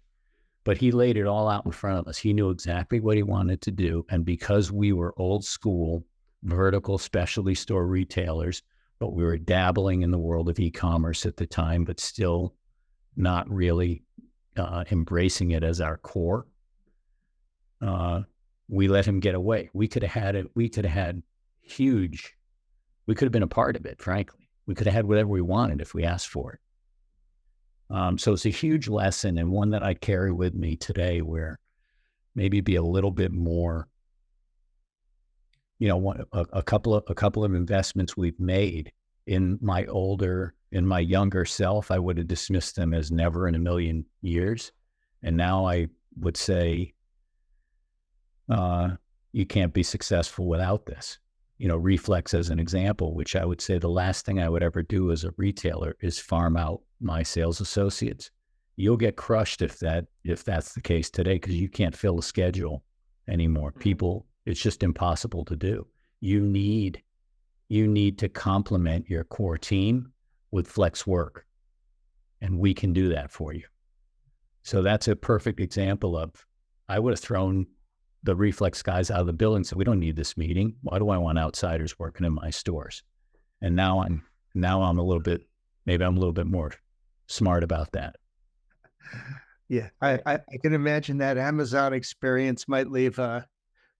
But he laid it all out in front of us. He knew exactly what he wanted to do. And because we were old school, vertical specialty store retailers, but we were dabbling in the world of e-commerce at the time, but still not really embracing it as our core, we let him get away. We could have had it. We could have been a part of it, frankly. We could have had whatever we wanted if we asked for it. So it's a huge lesson, and one that I carry with me today, where maybe be a little bit more, a couple of investments we've made in my younger self, I would have dismissed them as never in a million years. And now I would say, you can't be successful without this. Reflex as an example, which I would say the last thing I would ever do as a retailer is farm out my sales associates. You'll get crushed if that's the case today, because you can't fill a schedule anymore. People, it's just impossible to do. You need to complement your core team with flex work, and we can do that for you. So that's a perfect example of, I would have thrown the Reflex guys out of the building, so we don't need this meeting. Why do I want outsiders working in my stores? And now I'm a little bit more smart about that. Yeah, I can imagine that Amazon experience might leave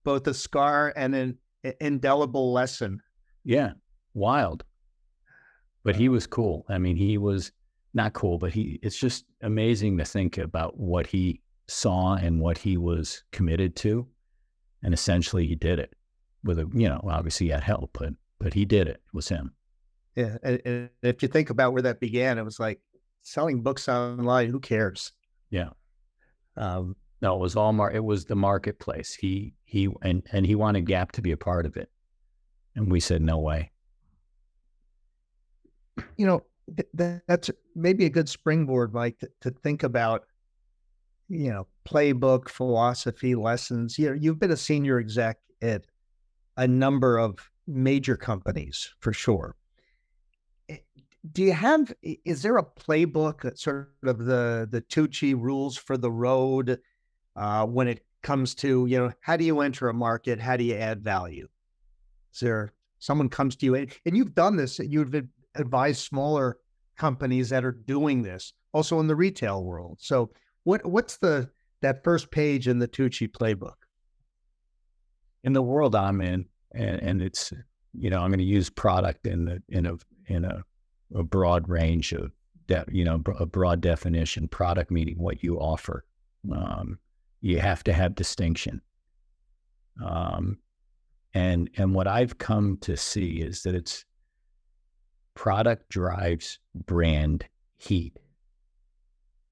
both a scar and an indelible lesson. Yeah, wild. But he was cool. I mean, he was not cool, but it's just amazing to think about what he saw and what he was committed to. And essentially he did it with obviously he had help, but he did it. It was him. Yeah. And if you think about where that began, it was like selling books online. Who cares? Yeah. No, it was it was the marketplace. He wanted Gap to be a part of it. And we said, no way. That's maybe a good springboard, Mike, to think about, playbook, philosophy, lessons. You've been a senior exec at a number of major companies for sure. Is there a playbook, sort of the Tucci rules for the road when it comes to, how do you enter a market? How do you add value? Is there someone comes to you and you've done this, you've advised smaller companies that are doing this also in the retail world. So what's that first page in the Tucci playbook? In the world I'm in, and it's, I'm going to use product in a broad range of a broad definition. Product meaning what you offer. You have to have distinction. And what I've come to see is that it's product drives brand heat,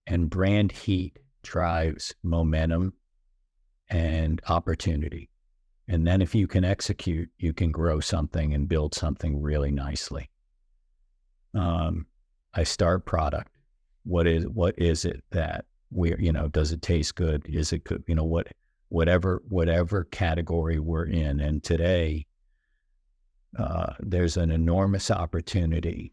and brand heat drives momentum and opportunity. And then if you can execute, you can grow something and build something really nicely. I start product. What is it that does it taste good? Is it good? Whatever category we're in. And today, there's an enormous opportunity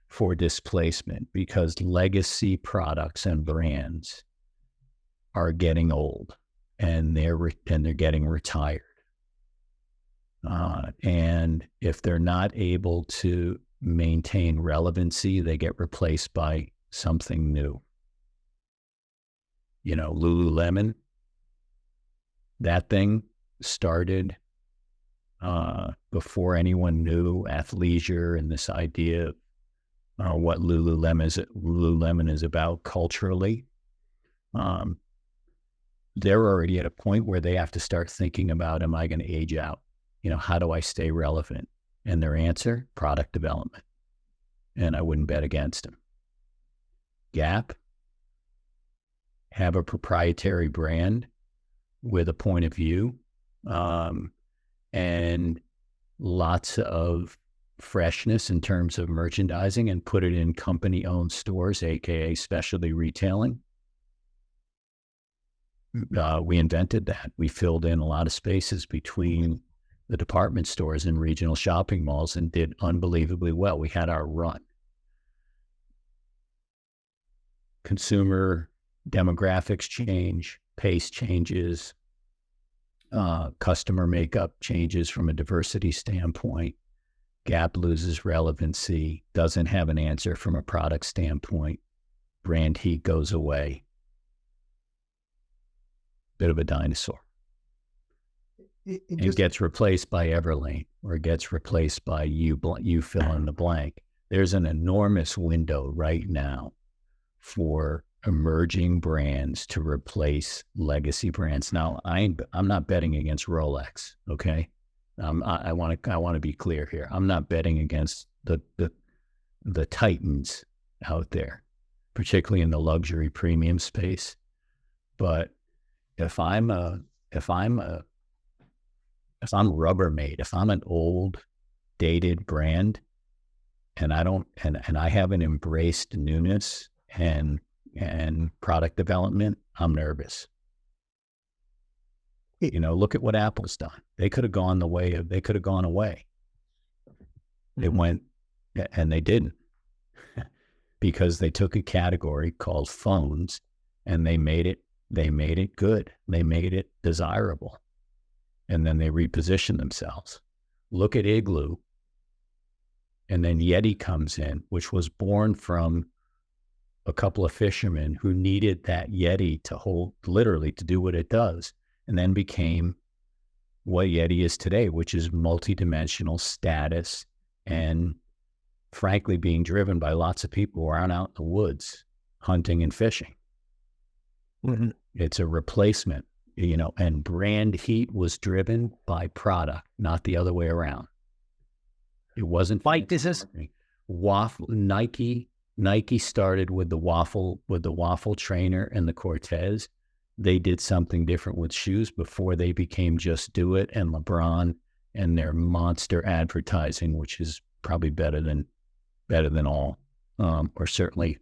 for displacement because legacy products and brands are getting old and they're getting retired. And if they're not able to maintain relevancy, they get replaced by something new. Lululemon, that thing started before anyone knew athleisure and this idea of what Lululemon is about culturally. They're already at a point where they have to start thinking about, am I going to age out? How do I stay relevant? And their answer, product development. And I wouldn't bet against them. Gap, have a proprietary brand with a point of view, and lots of freshness in terms of merchandising, and put it in company-owned stores, aka specialty retailing. We invented that. We filled in a lot of spaces between the department stores and regional shopping malls and did unbelievably well. We had our run. Consumer demographics change, pace changes, customer makeup changes from a diversity standpoint. Gap loses relevancy, doesn't have an answer from a product standpoint. Brand heat goes away. Bit of a dinosaur. It gets replaced by Everlane, or gets replaced by you fill in the blank. There's an enormous window right now for emerging brands to replace legacy brands. Now, I'm not betting against Rolex. Okay, I want to be clear here. I'm not betting against the titans out there, particularly in the luxury premium space. But if I'm Rubbermaid, if I'm an old, dated brand, and I haven't embraced newness and product development, I'm nervous. Look at what Apple's done. They could have gone away. They went, and they didn't, because they took a category called phones and they made it good. They made it desirable. And then they repositioned themselves. Look at Igloo. And then Yeti comes in, which was born from a couple of fishermen who needed that Yeti to hold, literally to do what it does, and then became what Yeti is today, which is multidimensional status and frankly being driven by lots of people who aren't out in the woods hunting and fishing. Mm-hmm. It's a replacement, and brand heat was driven by product, not the other way around. It wasn't Mike, this is waffle. Nike started with the waffle trainer and the Cortez. They did something different with shoes before they became Just Do It and LeBron and their monster advertising, which is probably better than all, or certainly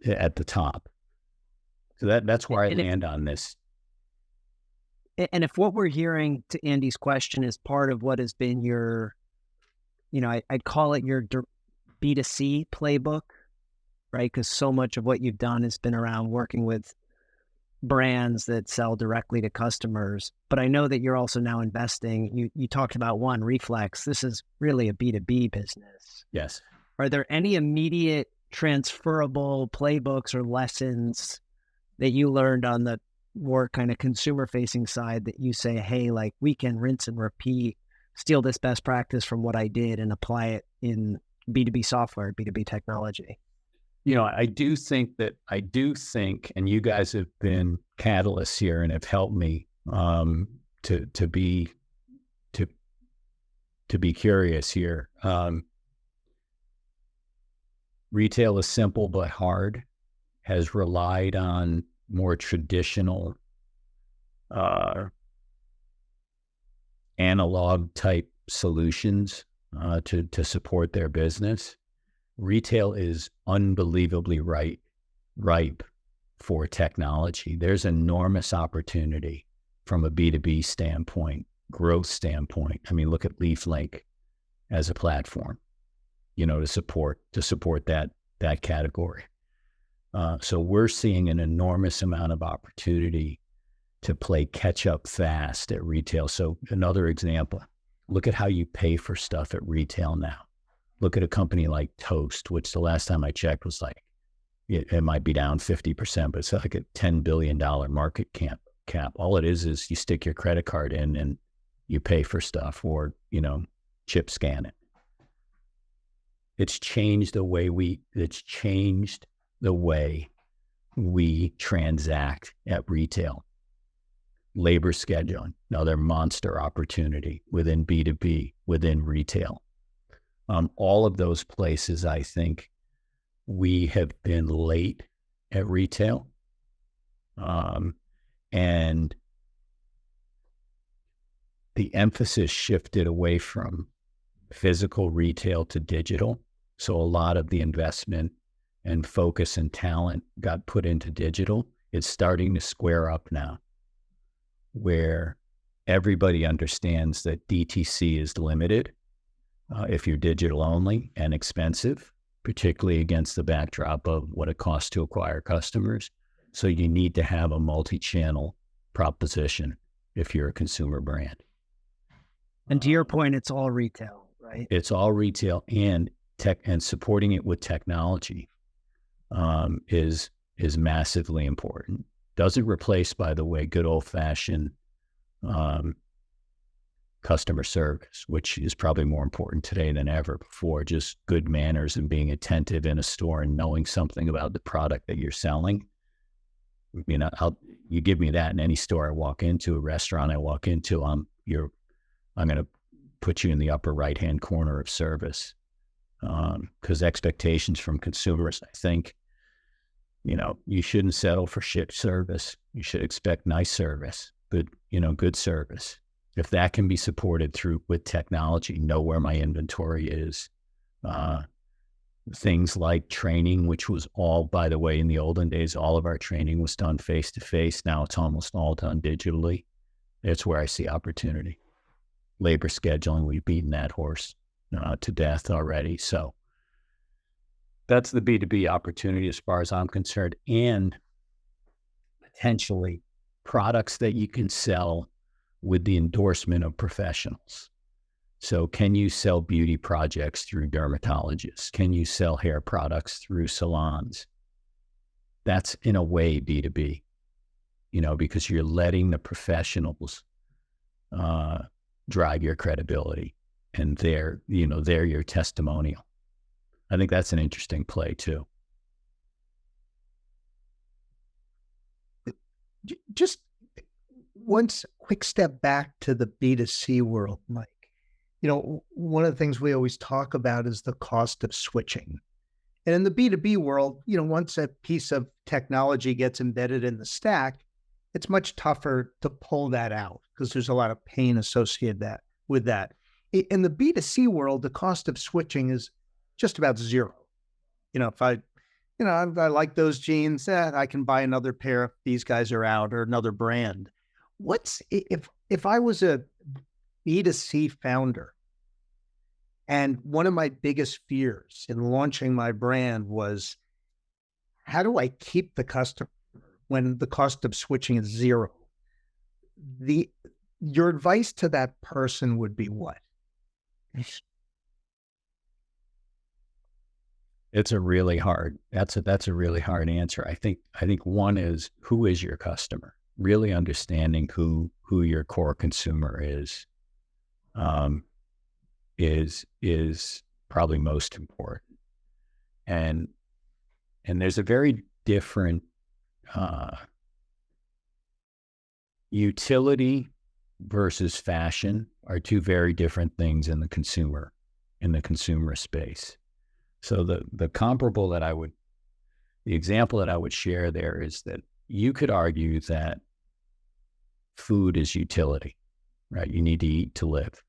at the top. So that's where I land on this. And if what we're hearing to Andy's question is part of what has been your, I'd call it your B2C playbook, right? Because so much of what you've done has been around working with brands that sell directly to customers. But I know that you're also now investing. You talked about one, Reflex. This is really a B2B business. Yes. Are there any immediate transferable playbooks or lessons that you learned on the more kind of consumer facing side that you say, hey, like we can rinse and repeat, steal this best practice from what I did and apply it in B2B software, B2B technology? I do think, and you guys have been catalysts here and have helped me to be curious here. Retail is simple but hard, has relied on more traditional analog type solutions to support their business. Retail is unbelievably ripe for technology. There's enormous opportunity from a B2B standpoint, growth standpoint. I mean, look at LeafLink as a platform, to support that category. So we're seeing an enormous amount of opportunity to play catch up fast at retail. So another example, look at how you pay for stuff at retail now. Look at a company like Toast, which the last time I checked was like, it might be down 50%, but it's like a $10 billion market cap. All it is you stick your credit card in and you pay for stuff, or, chip scan it. It's changed the way we transact at retail. Labor scheduling, another monster opportunity within B2B, within retail. All of those places, I think we have been late at retail. And the emphasis shifted away from physical retail to digital. So a lot of the investment and focus and talent got put into digital. It's starting to square up now, where everybody understands that DTC is limited if you're digital only, and expensive, particularly against the backdrop of what it costs to acquire customers. So you need to have a multi-channel proposition if you're a consumer brand. And to your point, it's all retail, right? It's all retail, and tech, and supporting it with technology is massively important. Doesn't replace, by the way, good old-fashioned customer service, which is probably more important today than ever before. Just good manners and being attentive in a store and knowing something about the product that you're selling. You give me that in any store I walk into, a restaurant I walk into, I'm going to put you in the upper right-hand corner of service, because expectations from consumers, I think, you shouldn't settle for shit service. You should expect nice service, good service. If that can be supported with technology, know where my inventory is. Things like training, which was all, by the way, in the olden days, all of our training was done face-to-face. Now it's almost all done digitally. It's where I see opportunity. Labor scheduling, we've beaten that horse to death already. So that's the B2B opportunity as far as I'm concerned, and potentially products that you can sell with the endorsement of professionals. So can you sell beauty projects through dermatologists? Can you sell hair products through salons? That's in a way B2B, because you're letting the professionals drive your credibility, and they're your testimonial. I think that's an interesting play too. just one quick step back to the B2C world, Mike. One of the things we always talk about is the cost of switching. And in the B2B world, once a piece of technology gets embedded in the stack, it's much tougher to pull that out because there's a lot of pain associated with that. In the B2C world, the cost of switching is just about zero. If I like those jeans, I can buy another pair if these guys are out, or another brand. If I was a B2C founder, and one of my biggest fears in launching my brand was, how do I keep the customer when the cost of switching is zero? Your advice to that person would be what? That's a really hard answer. I think one is, who is your customer? Really understanding who your core consumer is probably most important. And there's a very different utility versus fashion are two very different things in the consumer space. So the example that I would share there is that you could argue that food is utility, right? You need to eat to live.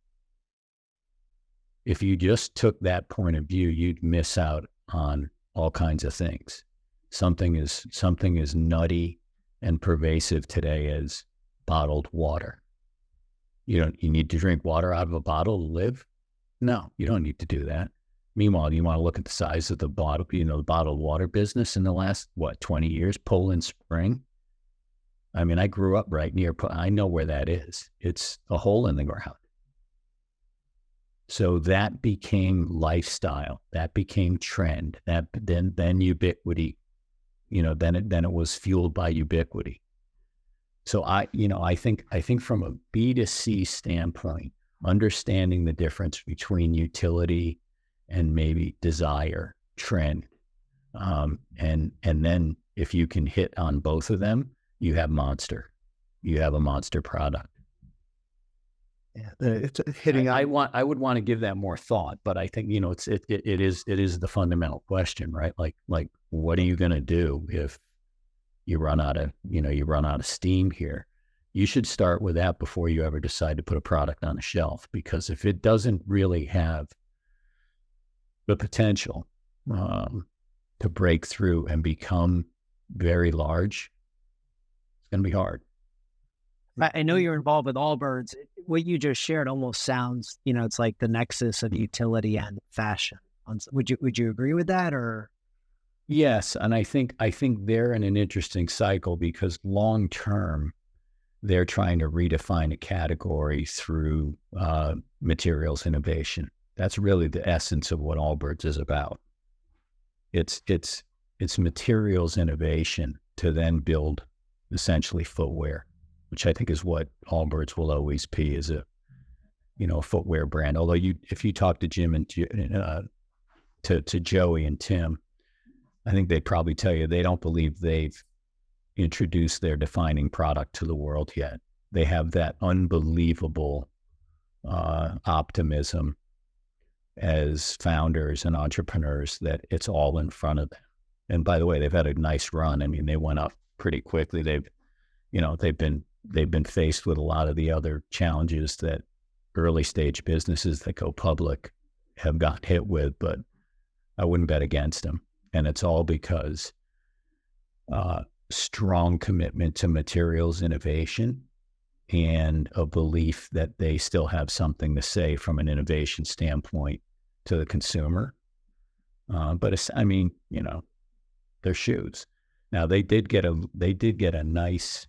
If you just took that point of view, you'd miss out on all kinds of things. Something is nutty and pervasive today as bottled water. You need to drink water out of a bottle to live? No, you don't need to do that. Meanwhile, you want to look at the size of the bottle, the bottled water business in the last, 20 years, Poland Spring. I mean, I grew up right near, I know where that is. It's a hole in the ground. So that became lifestyle. That became trend. That then ubiquity, then it was fueled by ubiquity. So I think from a B2C standpoint, understanding the difference between utility and maybe desire, trend, and then if you can hit on both of them, you have a monster product. Yeah, it's hitting. I would want to give that more thought, but I think it is the fundamental question, right? Like what are you going to do if you run out of steam here? You should start with that before you ever decide to put a product on a shelf, because if it doesn't really have the potential to break through and become very large, it's going to be hard. I know you're involved with Allbirds. What you just shared almost sounds, it's like the nexus of utility and fashion. Would you agree with that, or? Yes, and I think they're in an interesting cycle because long term, they're trying to redefine a category through materials innovation. That's really the essence of what Allbirds is about. It's materials innovation to then build essentially footwear, which I think is what Allbirds will always be, is a footwear brand. Although if you talk to Jim and to Joey and Tim, I think they'd probably tell you they don't believe they've introduced their defining product to the world yet. They have that unbelievable optimism as founders and entrepreneurs that it's all in front of them. And by the way, they've had a nice run. I mean, they went up pretty quickly. They've been faced with a lot of the other challenges that early stage businesses that go public have got hit with, but I wouldn't bet against them. And it's all because strong commitment to materials innovation and a belief that they still have something to say from an innovation standpoint to the consumer. But it's, they're shoes. Now they did get a nice,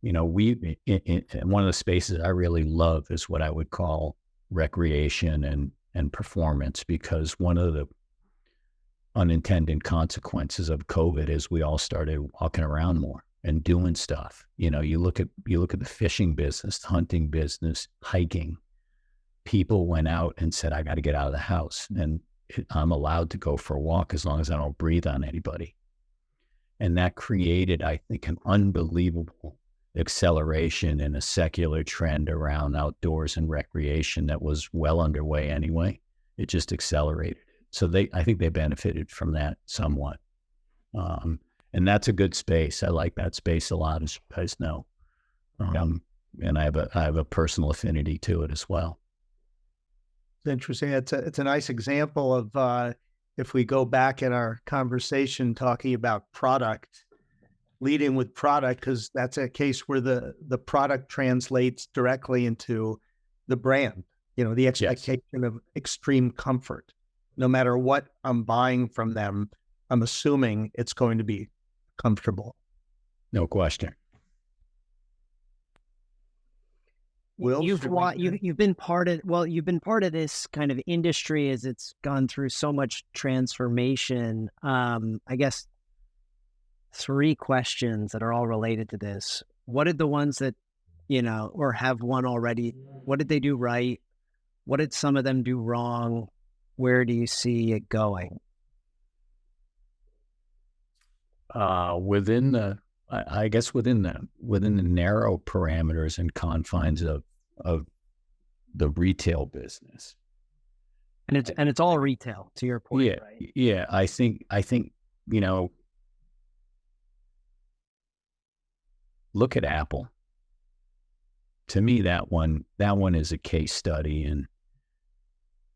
in one of the spaces I really love is what I would call recreation and performance, because one of the unintended consequences of COVID is we all started walking around more and doing stuff. You look at the fishing business, the hunting business, hiking. People went out and said, I got to get out of the house, and I'm allowed to go for a walk as long as I don't breathe on anybody. And that created, I think, an unbelievable acceleration in a secular trend around outdoors and recreation that was well underway anyway. It just accelerated. So I think they benefited from that somewhat. And that's a good space. I like that space a lot, as you guys know. And I have a personal affinity to it as well. It's interesting. It's a nice example of if we go back in our conversation talking about product, leading with product, because that's a case where the product translates directly into the brand. The expectation of extreme comfort. No matter what I'm buying from them, I'm assuming it's going to be comfortable. No question. Will, you've been part of this kind of industry as it's gone through so much transformation. I guess 3 questions that are all related to this. What did the ones that, or have won already, what did they do right? What did some of them do wrong? Where do you see it going? Within the narrow parameters and confines of the retail business. And it's all retail, to your point, right? Yeah. I think, look at Apple. To me, that one is a case study. And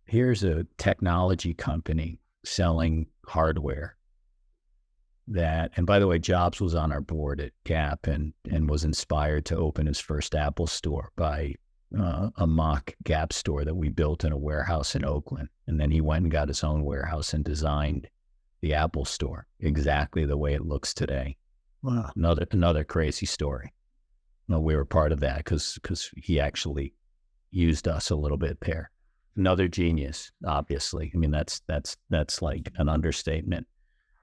here's a technology company selling hardware and by the way, Jobs was on our board at Gap and was inspired to open his first Apple store by a mock Gap store that we built in a warehouse in Oakland. And then he went and got his own warehouse and designed the Apple store exactly the way it looks today. Wow. Another crazy story. We were part of that because he actually used us a little bit there. Another genius, obviously. I mean, that's like an understatement.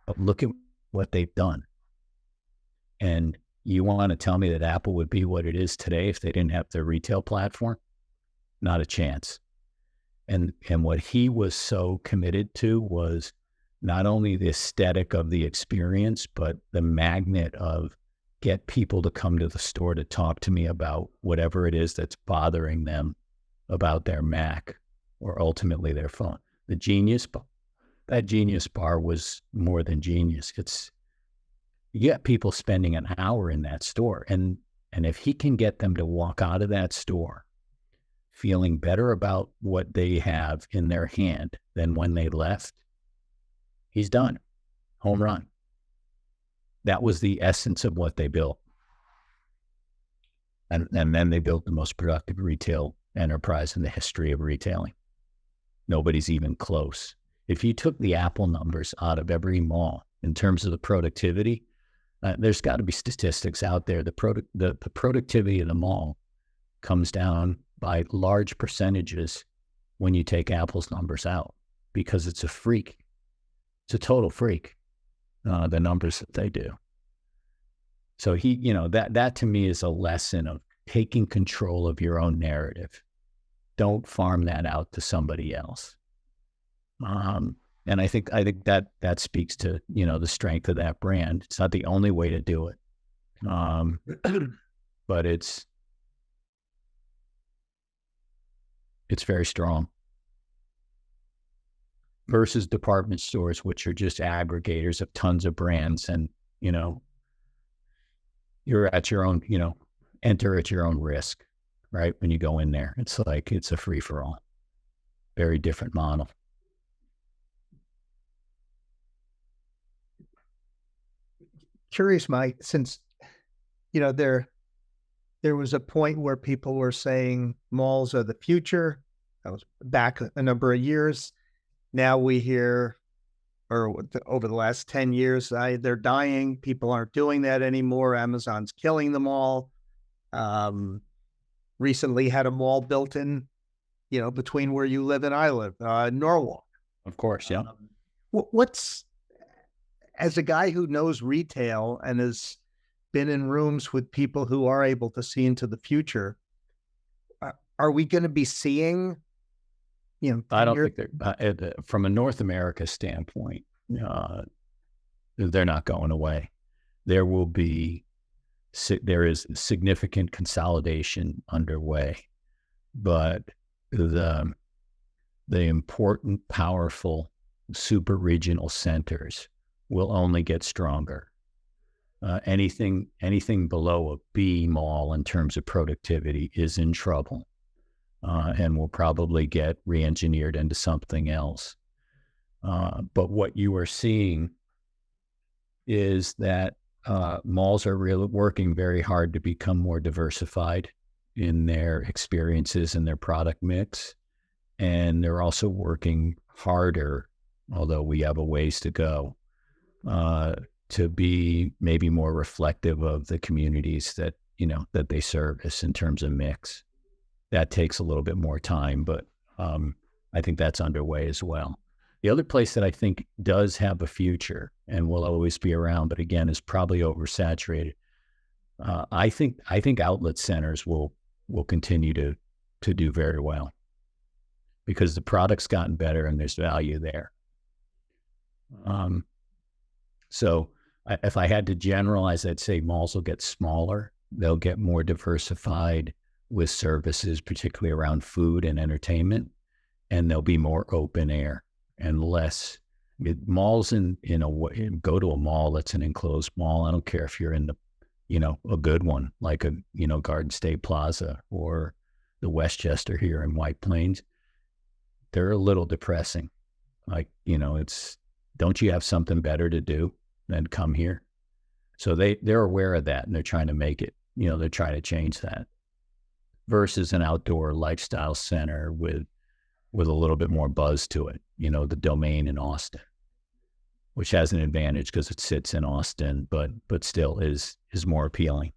But look at what they've done. And you want to tell me that Apple would be what it is today if they didn't have their retail platform? Not a chance. And what he was so committed to was not only the aesthetic of the experience, but the magnet of get people to come to the store to talk to me about whatever it is that's bothering them about their Mac or ultimately their phone. That genius bar was more than genius. You get people spending an hour in that store, and if he can get them to walk out of that store feeling better about what they have in their hand than when they left, he's done. Home run. That was the essence of what they built. And then they built the most productive retail enterprise in the history of retailing. Nobody's even close. If you took the Apple numbers out of every mall in terms of the productivity, there's got to be statistics out there. The productivity of the mall comes down by large percentages when you take Apple's numbers out because it's a freak. It's a total freak, the numbers that they do. So that to me is a lesson of taking control of your own narrative. Don't farm that out to somebody else. And I think that speaks to, the strength of that brand. It's not the only way to do it. But it's very strong versus department stores, which are just aggregators of tons of brands. And, you're at your own, enter at your own risk, right? When you go in there, it's like, it's a free for all. Very different model. Curious, Mike, since, there was a point where people were saying malls are the future. That was back a number of years. Now we hear, or over the last 10 years, they're dying. People aren't doing that anymore. Amazon's killing them all. Recently had a mall built in, between where you live and I live, Norwalk. Of course, yeah. What's, as a guy who knows retail and has been in rooms with people who are able to see into the future, are we going to be seeing, I don't think they're, from a North America standpoint, they're not going away. There will be there is significant consolidation underway, but the important, powerful super regional centers will only get stronger. Anything below a B mall in terms of productivity is in trouble, and will probably get re-engineered into something else. But what you are seeing is that malls are really working very hard to become more diversified in their experiences and their product mix. And they're also working harder, although we have a ways to go, to be maybe more reflective of the communities that they service in terms of mix. That takes a little bit more time, but I think that's underway as well. The other place that I think does have a future and will always be around, but again is probably oversaturated. I think outlet centers will continue to do very well because the product's gotten better and there's value there. So if I had to generalize, I'd say malls will get smaller. They'll get more diversified with services, particularly around food and entertainment, and they'll be more open air and less. Malls go to a mall that's an enclosed mall. I don't care if you're in a good one like a Garden State Plaza or the Westchester here in White Plains. They're a little depressing. It's, don't you have something better to do than come here? So they're aware of that and they're trying to make it, they're trying to change that versus an outdoor lifestyle center with a little bit more buzz to it. The Domain in Austin, which has an advantage because it sits in Austin, but still is more appealing.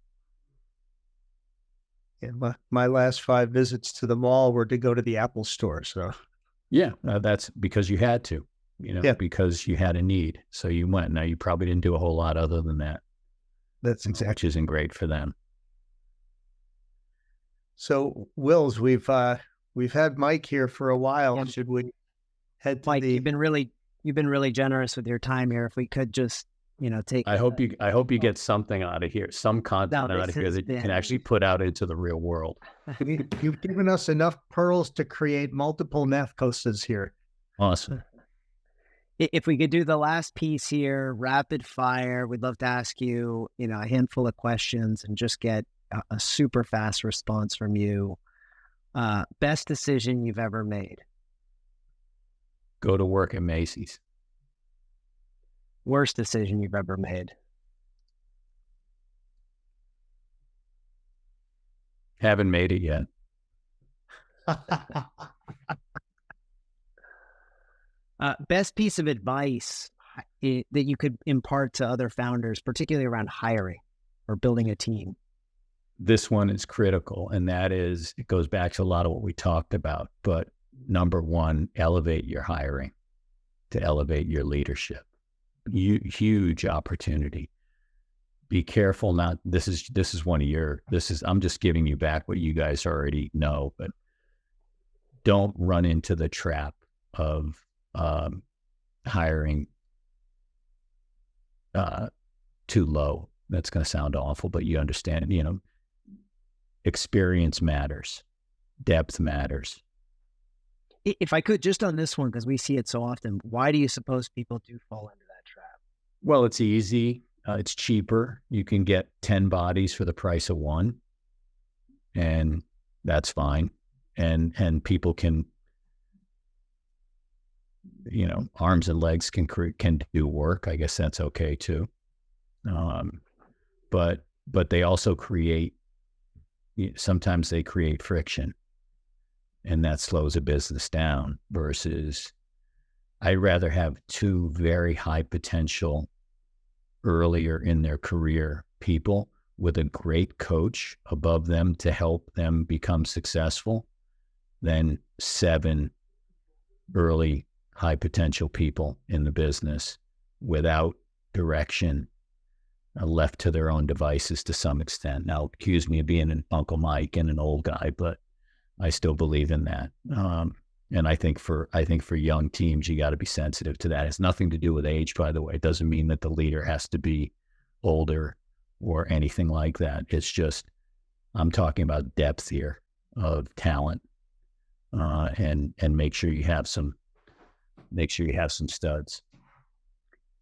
Yeah, my last 5 visits to the mall were to go to the Apple store. So yeah, that's because you had to, because you had a need. So you went. Now you probably didn't do a whole lot other than that. That's exactly. Which isn't great for them. So Wills, we've had Mike here for a while. Yeah. Should we head to Mike, you've been really generous with your time here. If we could just, take. I hope you get something out of here, some content out of here that you can actually put out into the real world. You've given us enough pearls to create multiple Nefkosas here. Awesome. If we could do the last piece here, rapid fire, we'd love to ask you, a handful of questions and just get a super fast response from you. Best decision you've ever made? Go to work at Macy's. Worst decision you've ever made? Haven't made it yet. Best piece of advice that you could impart to other founders, particularly around hiring or building a team? This one is critical, and that is, it goes back to a lot of what we talked about, but number one, elevate your hiring to elevate your leadership. Huge opportunity. Be careful not, this is one of I'm just giving you back what you guys already know, but don't run into the trap of hiring too low. That's going to sound awful, but you understand, experience matters. Depth matters. If I could, just on this one, because we see it so often, why do you suppose people do fall into that trap? Well, it's easy. It's cheaper. You can get 10 bodies for the price of one, and that's fine. And people can, arms and legs can do work. I guess that's okay too. But they also sometimes they create friction, and that slows a business down versus I'd rather have 2 very high potential earlier in their career people with a great coach above them to help them become successful than 7 early high potential people in the business without direction, left to their own devices to some extent. Now, accuse me of being an Uncle Mike and an old guy, but I still believe in that. And I think for young teams, you got to be sensitive to that. It's nothing to do with age, by the way. It doesn't mean that the leader has to be older or anything like that. It's just, I'm talking about depth here of talent, and make sure you have some studs.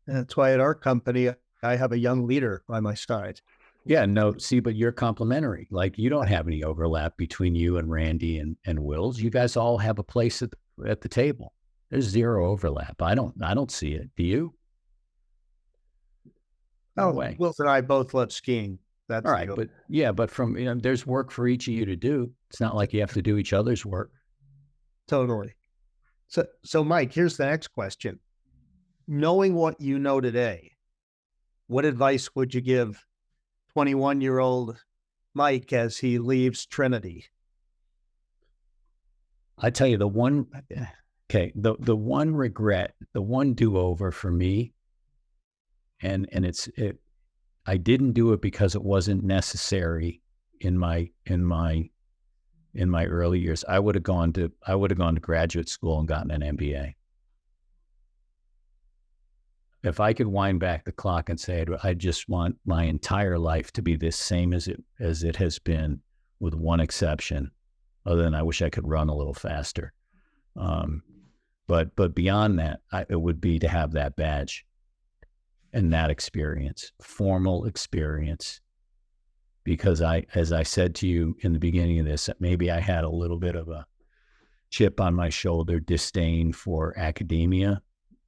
And that's why at our company, I have a young leader by my side. Yeah, no, see, but you're complementary. Like, you don't have any overlap between you and Randy and Wills. You guys all have a place at the table. There's zero overlap. I don't see it. Do you? No way. Wills and I both love skiing. That's all right. But from, there's work for each of you to do. It's not like you have to do each other's work. Totally. So Mike, here's the next question. Knowing what you know today, what advice would you give 21-year-old Mike as he leaves Trinity? I tell you, the one regret, the one do-over for me, and I didn't do it because it wasn't necessary in my early years. I would have gone to graduate school and gotten an MBA. If I could wind back the clock and say, I just want my entire life to be the same as it has been, with one exception, other than I wish I could run a little faster. But beyond that, it would be to have that badge and that experience, formal experience. Because as I said to you in the beginning of this, maybe I had a little bit of a chip on my shoulder, disdain for academia.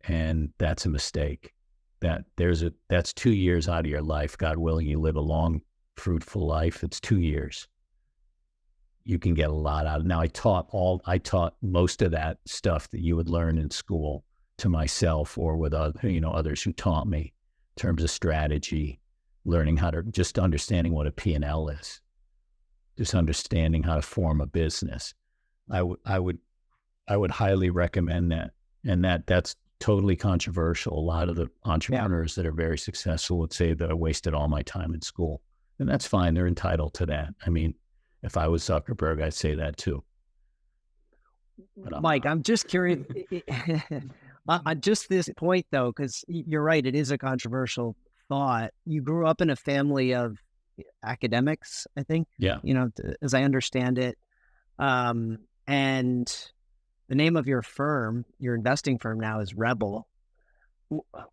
And that's a mistake. That's 2 years out of your life. God willing, you live a long, fruitful life. It's 2 years. You can get a lot out of it. Now, I taught most of that stuff that you would learn in school to myself or with others who taught me in terms of strategy, learning how to, just understanding what a P&L is, just understanding how to form a business. I would highly recommend that. And that's totally controversial. A lot of the entrepreneurs that are very successful would say that I wasted all my time in school, and that's fine. They're entitled to that. I mean, if I was Zuckerberg, I'd say that too. Mike, I'm just curious on just this point though, because you're right. It is a controversial thought. You grew up in a family of academics, I think. Yeah. As I understand it. And the name of your firm, your investing firm now, is Rebel.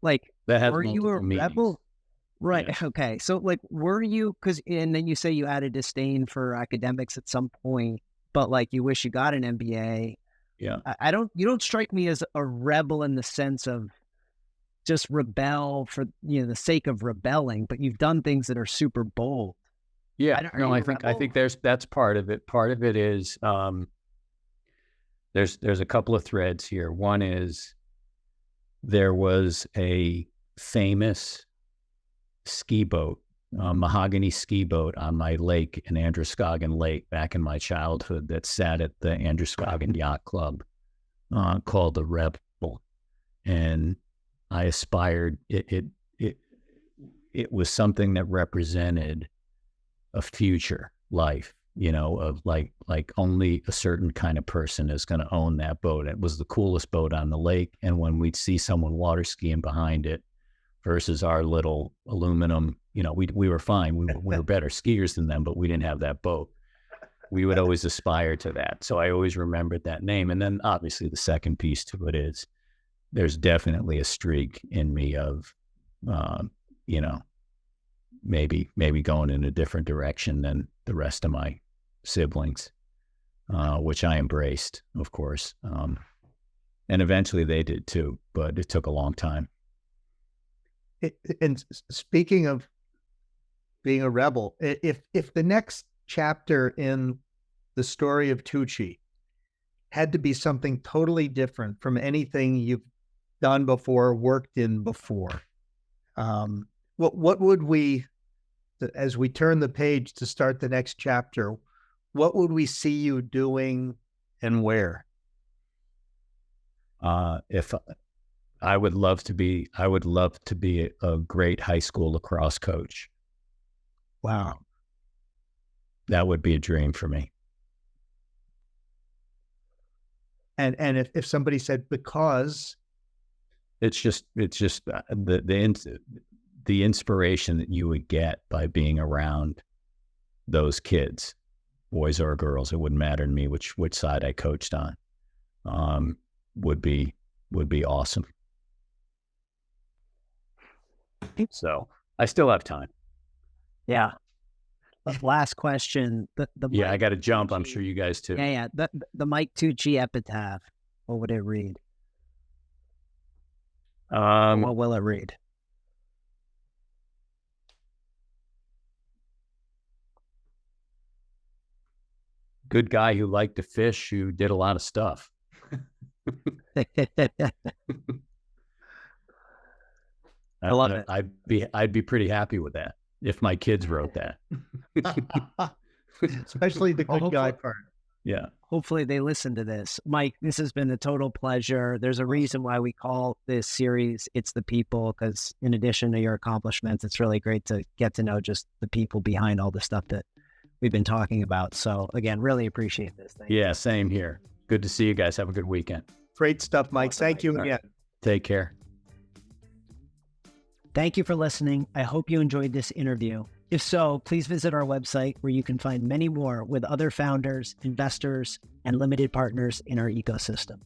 Like, that has were you a meanings. rebel? Right. Yeah. Okay. So like, were you, and then you say you had a disdain for academics at some point, but like you wish you got an MBA. Yeah. You don't strike me as a rebel in the sense of just rebel for, the sake of rebelling, but you've done things that are super bold. Yeah. I think that's part of it. Part of it is, there's a couple of threads here. One is, there was a famous ski boat, mahogany ski boat on my lake in Androscoggin Lake back in my childhood that sat at the Androscoggin Yacht Club, called the Rebel. And I aspired, it was something that represented a future life, of like only a certain kind of person is going to own that boat. It was the coolest boat on the lake. And when we'd see someone water skiing behind it versus our little aluminum, we were fine. We were better skiers than them, but we didn't have that boat. We would always aspire to that. So I always remembered that name. And then obviously the second piece to it is, there's definitely a streak in me of, maybe going in a different direction than the rest of my siblings, which I embraced, of course. And eventually they did too, but it took a long time. And speaking of being a rebel, if the next chapter in the story of Tucci had to be something totally different from anything you've done before, worked in before, what would we, as we turn the page to start the next chapter, what would we see you doing and where? If I would love to be a great high school lacrosse coach. Wow. That would be a dream for me. And if somebody said, because it's just the the inspiration that you would get by being around those kids, boys or girls, it wouldn't matter to me which side I coached on, would be awesome. So I still have time. Yeah. Last question. I got to jump. I'm sure you guys too. Yeah. The Mike Tucci epitaph. What would it read? What will it read? Good guy who liked to fish, who did a lot of stuff. I love it. I'd be pretty happy with that if my kids wrote that. Especially the good guy part. Yeah. Hopefully they listen to this. Mike, this has been a total pleasure. There's a reason why we call this series It's the People, because in addition to your accomplishments, it's really great to get to know just the people behind all the stuff that we've been talking about. So again, really appreciate this. Thank you. Same here. Good to see you guys. Have a good weekend. Great stuff, Mike. Thank you again. Take care. Thank you for listening. I hope you enjoyed this interview. If so, please visit our website where you can find many more with other founders, investors, and limited partners in our ecosystem.